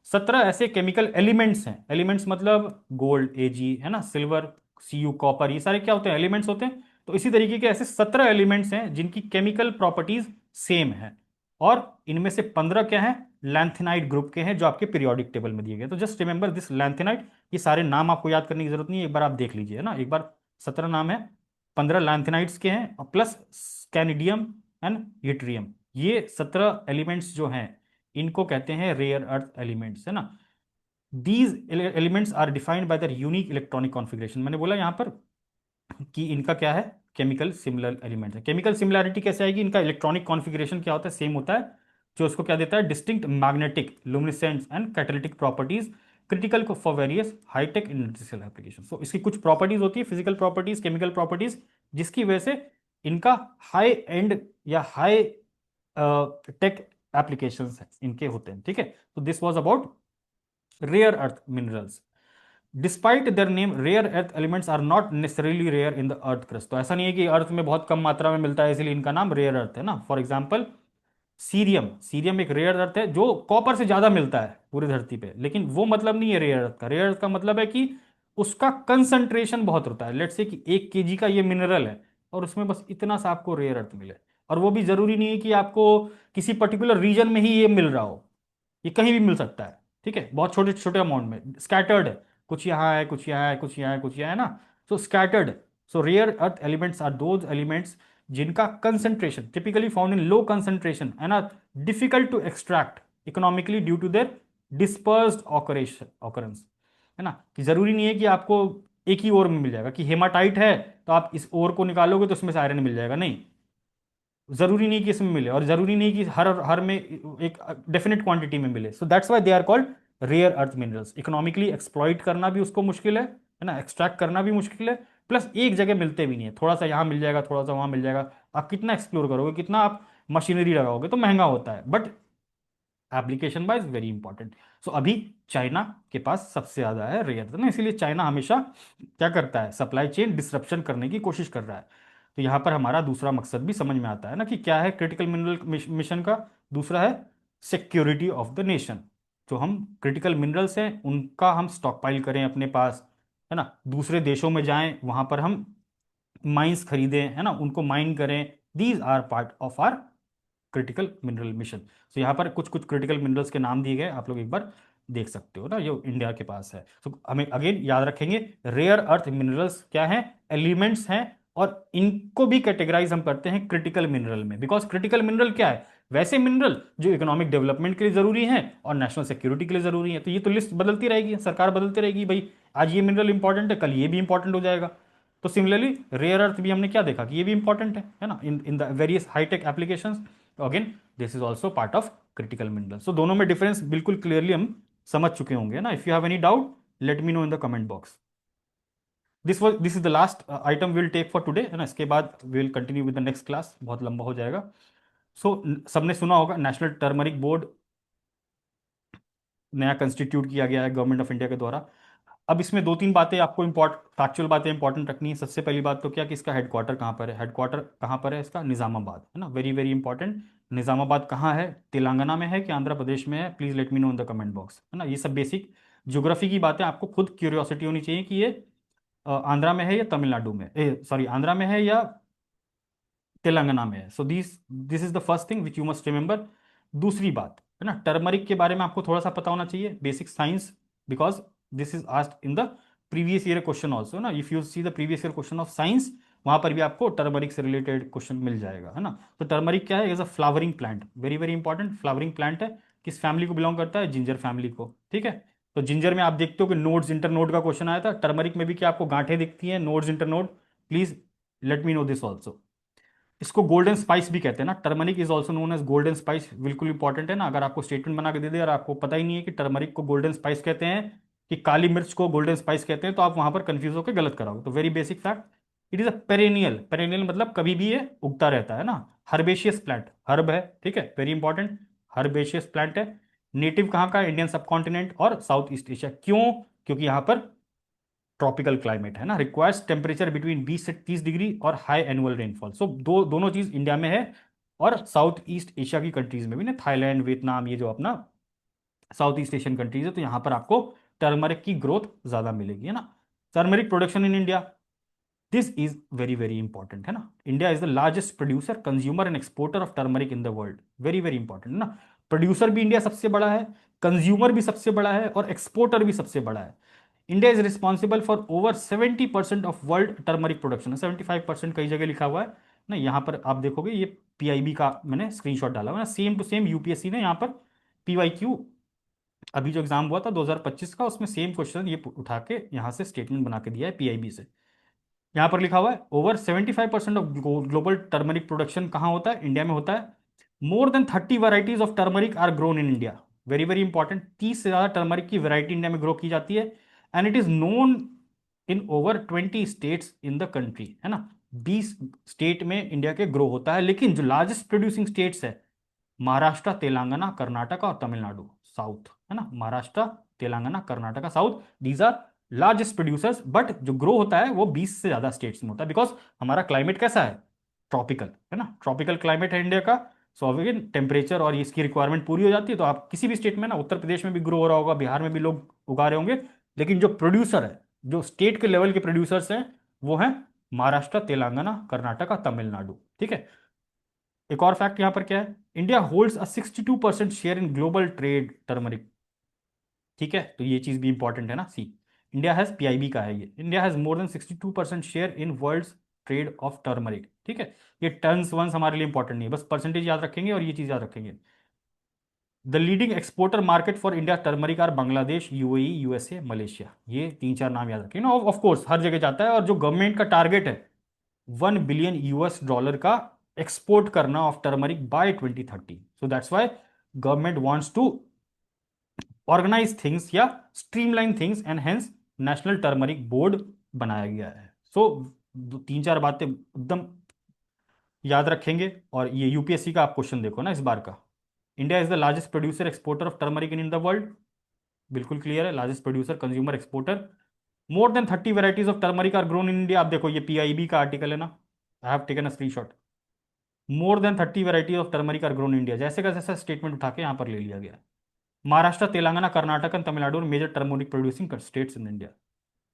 17 ऐसे केमिकल एलिमेंट्स हैं, एलिमेंट्स मतलब गोल्ड एजी है ना, सिल्वर सीयू, कॉपर, ये सारे क्या होते हैं, एलिमेंट्स होते हैं। तो इसी तरीके के ऐसे 17 एलिमेंट्स हैं जिनकी केमिकल प्रॉपर्टीज सेम है, और इनमें से 15 क्या है, लैंथेनाइड ग्रुप के हैं जो आपके पीरियोडिक टेबल में दिए गए। तो जस्ट रिमेंबर दिस लैंथेनाइड, ये सारे नाम आपको याद करने की जरूरत नहीं है, एक बार आप देख लीजिए ना, एक बार 17 नाम है, 15 लैंथेनाइड्स के हैं और प्लस स्कैनिडियम एंड यूट्रियम, ये 17 एलिमेंट्स जो हैं इनको कहते हैं रेयर अर्थ एलिमेंट्स है ना। These elements are defined by the unique electronic configuration. मैंने बोला यहां पर कि इनका क्या है, केमिकल सिमिलर एलिमेंट है। केमिकल सिमिलैरिटी कैसे आएगी, इनका इलेक्ट्रॉनिक कॉन्फ़िगरेशन क्या होता है, सेम होता है, जो उसको क्या देता है, distinct magnetic, luminescence and catalytic properties, critical for various high tech industrial application. So इसकी कुछ प्रॉपर्टीज होती है, फिजिकल प्रॉपर्टीज, केमिकल प्रॉपर्टीज, जिसकी वजह से इनका हाई एंड या हाई टेक एप्लीकेशंस इनके होते हैं। ठीक है, तो this was about rare earth minerals. Despite their name, rare earth elements are not necessarily rare in the earth crust. तो ऐसा नहीं है कि अर्थ में बहुत कम मात्रा में मिलता है इसलिए इनका नाम रेयर अर्थ है ना। फॉर एग्जाम्पल सीरियम, सीरियम एक रेयर अर्थ है जो कॉपर से ज्यादा मिलता है पूरी धरती पे, लेकिन वो मतलब नहीं है रेयर अर्थ का। रेयर अर्थ का मतलब है कि उसका कंसंट्रेशन बहुत होता है। लेट्स से कि 1 kg का ये मिनरल है और उसमें बस इतना सा आपको रेयर अर्थ मिले, और वो भी जरूरी नहीं है कि आपको किसी पर्टिकुलर रीजन में ही ये मिल रहा हो, ये कहीं भी मिल सकता है। ठीक है, बहुत छोटे छोटे अमाउंट में स्कैटर्ड है, कुछ यहाँ है, कुछ यहाँ है, कुछ यहाँ है, कुछ यहाँ है ना। So scattered. So rare earth elements are those elements जिनका concentration typically found in low concentration है ना, difficult to extract economically due to their dispersed occurrence, है ना। कि जरूरी नहीं है कि आपको एक ही ओर में मिल जाएगा, कि हेमाटाइट है तो आप इस ओर को निकालोगे तो उसमें से आयरन मिल जाएगा, नहीं। जरूरी नहीं कि इसमें मिले, और जरूरी नहीं कि हर हर में एक डेफिनेट क्वांटिटी में मिले। So that's why they are called rare earth minerals. Economically exploit करना भी उसको मुश्किल है ना, एक्सट्रैक्ट करना भी मुश्किल है, प्लस एक जगह मिलते भी नहीं है, थोड़ा सा यहाँ मिल जाएगा, थोड़ा सा वहां मिल जाएगा। आप कितना एक्सप्लोर करोगे, कितना आप मशीनरी लगाओगे, तो महंगा होता है, but application wise very important. So अभी चाइना के पास सबसे ज्यादा है रेयर, तो ना इसीलिए चाइना हमेशा क्या करता है, सप्लाई चेन डिसरप्शन करने की कोशिश कर रहा है। तो यहां पर हमारा दूसरा मकसद भी समझ में आता है ना, कि क्या है क्रिटिकल मिनरल मिशन का। दूसरा है सिक्योरिटी ऑफ द नेशन। जो हम क्रिटिकल मिनरल्स हैं उनका हम स्टॉक पाइल करें अपने पास, है ना। दूसरे देशों में जाएं, वहां पर हम माइंस खरीदें, है ना, उनको माइन करें। These are part of our critical mineral mission. तो यहाँ पर कुछ कुछ क्रिटिकल मिनरल्स के नाम दिए गए, आप लोग एक बार देख सकते हो ना, जो इंडिया के पास है। तो हमें अगेन याद रखेंगे, रेयर अर्थ मिनरल्स क्या हैं, एलिमेंट्स हैं, और इनको भी कैटेगराइज हम करते हैं क्रिटिकल मिनरल में। बिकॉज क्रिटिकल मिनरल क्या है, वैसे मिनरल जो इकोनॉमिक डेवलपमेंट के लिए जरूरी हैं और नेशनल सिक्योरिटी के लिए जरूरी है। तो ये तो लिस्ट बदलती रहेगी, सरकार बदलती रहेगी भाई, आज ये मिनरल इंपॉर्टेंट है, कल ये भी इंपॉर्टेंट हो जाएगा। तो सिमिलरली रेयर अर्थ भी हमने क्या देखा कि ये भी इंपॉर्टेंट है ना, in in the various high tech applications. तो again this is also part of critical mineral. So दोनों में डिफरेंस बिल्कुल क्लियरली हम समझ चुके होंगे ना। If you have any doubt, let me know in the comment box. This is the last item will take for today, है ना। इसके बाद we will continue with the next class, बहुत लंबा हो जाएगा। सो सबने सुना होगा नेशनल टर्मरिक बोर्ड नया कंस्टिट्यूट किया गया है गवर्नमेंट ऑफ इंडिया के द्वारा। अब इसमें दो तीन बातें आपको फैक्चुअल बातें इंपॉर्टेंट रखनी है। सबसे पहली बात तो क्या कि इसका हेडक्वार्टर कहाँ पर है, हेडक्वार्टर कहाँ पर है इसका, निजामाबाद, है ना, वेरी वेरी इंपॉर्टेंट। निजामाबाद कहाँ है, तेलंगाना में है कि आंध्र प्रदेश में है, please let me know in the comment box, है ना। ये सब बेसिक ज्योग्राफी की बातें आपको खुद क्यूरियोसिटी होनी चाहिए कि ये आंध्रा में है या तमिलनाडु में, सॉरी आंध्रा में है या तेलंगाना में है। So this this is the first thing which you must remember. दूसरी बात है ना, टर्मरिक के बारे में आपको थोड़ा सा पता होना चाहिए, basic science, because this is asked in the previous year question also ना। If you see the previous year question of science, वहां पर भी आपको टर्मरिक से रिलेटेड क्वेश्चन मिल जाएगा, है ना। तो टर्मरिक क्या है, as a flowering plant, very very important flowering plant है। किस फैमिली को बिलोंग करता है, जिंजर फैमिली को, ठीक है। तो जिंजर में आप देखते हो कि नोड्स इंटर नोड का क्वेश्चन आया था, टर्मरिक में भी क्या आपको गांठें दिखती हैं, nodes inter node, please let me know this also. इसको गोल्डन स्पाइस भी कहते हैं ना, turmeric is also known as golden spice, बिल्कुल इंपॉर्टेंट है ना। अगर आपको स्टेटमेंट बना के दे दे और आपको पता ही नहीं है कि टर्मरिक को गोल्डन स्पाइस कहते हैं कि काली मिर्च को गोल्डन स्पाइस कहते हैं, तो आप वहां पर कंफ्यूज होकर गलत कराओगे। तो very basic fact, it is a perennial, perennial मतलब कभी भी ये उगता रहता है ना, हर्बेशियस प्लांट, हर्ब है, ठीक है, वेरी इंपॉर्टेंट, हर्बेशियस प्लांट है। नेटिव कहाँ का, इंडियन सबकॉन्टिनेंट और साउथ ईस्ट एशिया। क्यों, क्योंकि यहाँ पर ट्रॉपिकल क्लाइमेट है ना, रिक्वायर्स टेम्परेचर बिटवीन 20 से 30 डिग्री और हाई एनुअल रेनफॉल। सो दोनों चीज इंडिया में है और साउथ ईस्ट एशिया की कंट्रीज में भी ना, थाईलैंड, वियतनाम, ये जो अपना साउथ ईस्ट एशियन कंट्रीज है, तो यहाँ पर आपको टर्मरिक की ग्रोथ ज्यादा मिलेगी, है ना। Turmeric production in India, this is very very important, है ना। India is the largest producer, consumer and exporter of turmeric in the world, very very important, है ना। प्रोड्यूसर भी इंडिया सबसे बड़ा है, कंज्यूमर भी सबसे बड़ा है, और एक्सपोर्टर भी सबसे बड़ा है। India is responsible for over 70% of world turmeric production, 75% कई जगह लिखा हुआ है ना। यहाँ पर आप देखोगे ये पीआईबी का मैंने स्क्रीनशॉट डाला हुआ है ना, सेम टू सेम यूपीएससी ने यहाँ पर पीवाईक्यू अभी जो एग्जाम हुआ था 2025 का, उसमें सेम क्वेश्चन ये उठा के यहाँ से स्टेटमेंट बना के दिया है पीआईबी से। यहाँ पर लिखा हुआ है over 75% of global turmeric production कहाँ होता है, इंडिया में होता है। More than 30 varieties of turmeric are grown in India, very very important, 30 से ज्यादा टर्मरिक की वैरायटी इंडिया में ग्रो की जाती है। And it is known in over 20 states in the country, है ना। 20 स्टेट में इंडिया के ग्रो होता है, लेकिन जो लार्जेस्ट प्रोड्यूसिंग स्टेट्स है, महाराष्ट्र, तेलंगाना, कर्नाटका और तमिलनाडु, साउथ, है ना, Maharashtra, Telangana, Karnataka, south, these are largest producers. But जो ग्रो होता है वो 20 से ज्यादा स्टेट्स में होता है, बिकॉज हमारा क्लाइमेट कैसा है, ट्रॉपिकल, है ना, ट्रॉपिकल क्लाइमेट है इंडिया का। सो अगेन टेम्परेचर और इसकी रिक्वायरमेंट पूरी हो जाती है तो आप किसी भी स्टेट में ना, उत्तर प्रदेश में भी ग्रो हो रहा होगा, बिहार में भी लोग उगा रहे होंगे, लेकिन जो प्रोड्यूसर है, जो स्टेट के लेवल के प्रोड्यूसर्स हैं, वो हैं महाराष्ट्र, तेलंगाना, कर्नाटका, तमिलनाडु। ठीक है। एक और फैक्ट यहां पर क्या है, India holds a 62% share in global trade turmeric. ठीक है, तो ये चीज भी इंपॉर्टेंट है ना, सी। इंडिया हैज, पीआईबी का है ये, India has more than 62% share in world trade off turmeric. ठीक है। ये टर्न्स वंस हमारे लिए इंपॉर्टेंट नहीं है, बस परसेंटेज याद रखेंगे और ये चीज याद रखेंगे। The leading exporter market for India turmeric are Bangladesh, UAE, USA, Malaysia. ये तीन चार नाम याद रखेंगे ना। ऑफ कोर्स हर जगह जाता है, और जो गवर्नमेंट का टारगेट है 1 बिलियन यूएस डॉलर का एक्सपोर्ट करना of turmeric by 2030। So that's why government wants to organise things या streamline things, and hence national turmeric board बनाया गया है। सो तीन चार बातें एकदम याद रखेंगे। और ये यूपीएससी का आप क्वेश्चन देखो ना इस बार का, India is the largest producer exporter of turmeric in the world. बिल्कुल क्लियर है, largest producer, consumer, exporter. More than 30 varieties of turmeric are grown in India. आप देखो ये पीआईबी का आर्टिकल है ना, I have taken a screenshot. More than 30 varieties of turmeric are grown in India, जैसे का जैसा स्टेटमेंट उठा के यहाँ पर ले लिया गया। Maharashtra, Telangana, Karnataka and Tamil Nadu major turmeric producing states in India.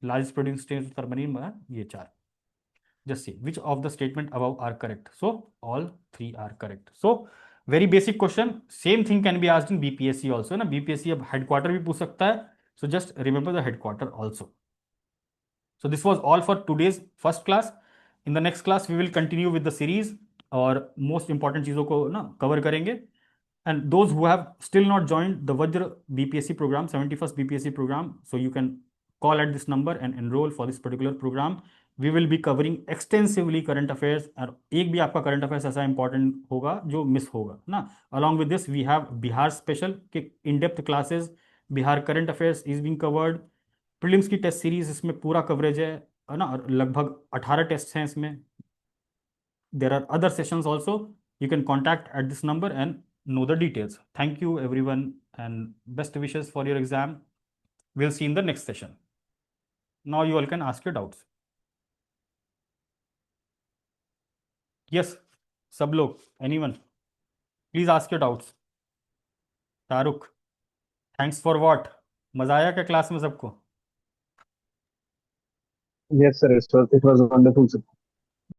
Largest producing states turmeric ये चार। Just see which of the statement above are correct. So all three are correct. So very basic question. Same thing can be asked in BPSC also ना, BPSC अब headquarter भी पूछ सकता है. So just remember the headquarter also. So this was all for today's first class. In the next class we will continue with the series और most important चीज़ों को ना cover करेंगे. And those who have still not joined the Vajra BPSC program, 71st BPSC program, so you can call at this number and enroll for this particular program. We will be covering extensively current affairs, और एक भी आपका current affairs ऐसा important होगा जो miss होगा ना. Along with this we have Bihar special के in-depth classes, Bihar current affairs is being covered. Prelims की टेस्ट सीरीज इसमें पूरा कवरेज है ना, और लगभग 18 टेस्ट हैं इसमें. There are other sessions also. You can contact at this number and know the details. Thank you, everyone, and best wishes for your exam. We'll see in the next session. Now you all can ask your doubts. Yes, सब लोग, anyone, please ask your doubts. Shahrukh, thanks for what? मजा आया क्या class में सबको? Yes, sir. It was wonderful, sir.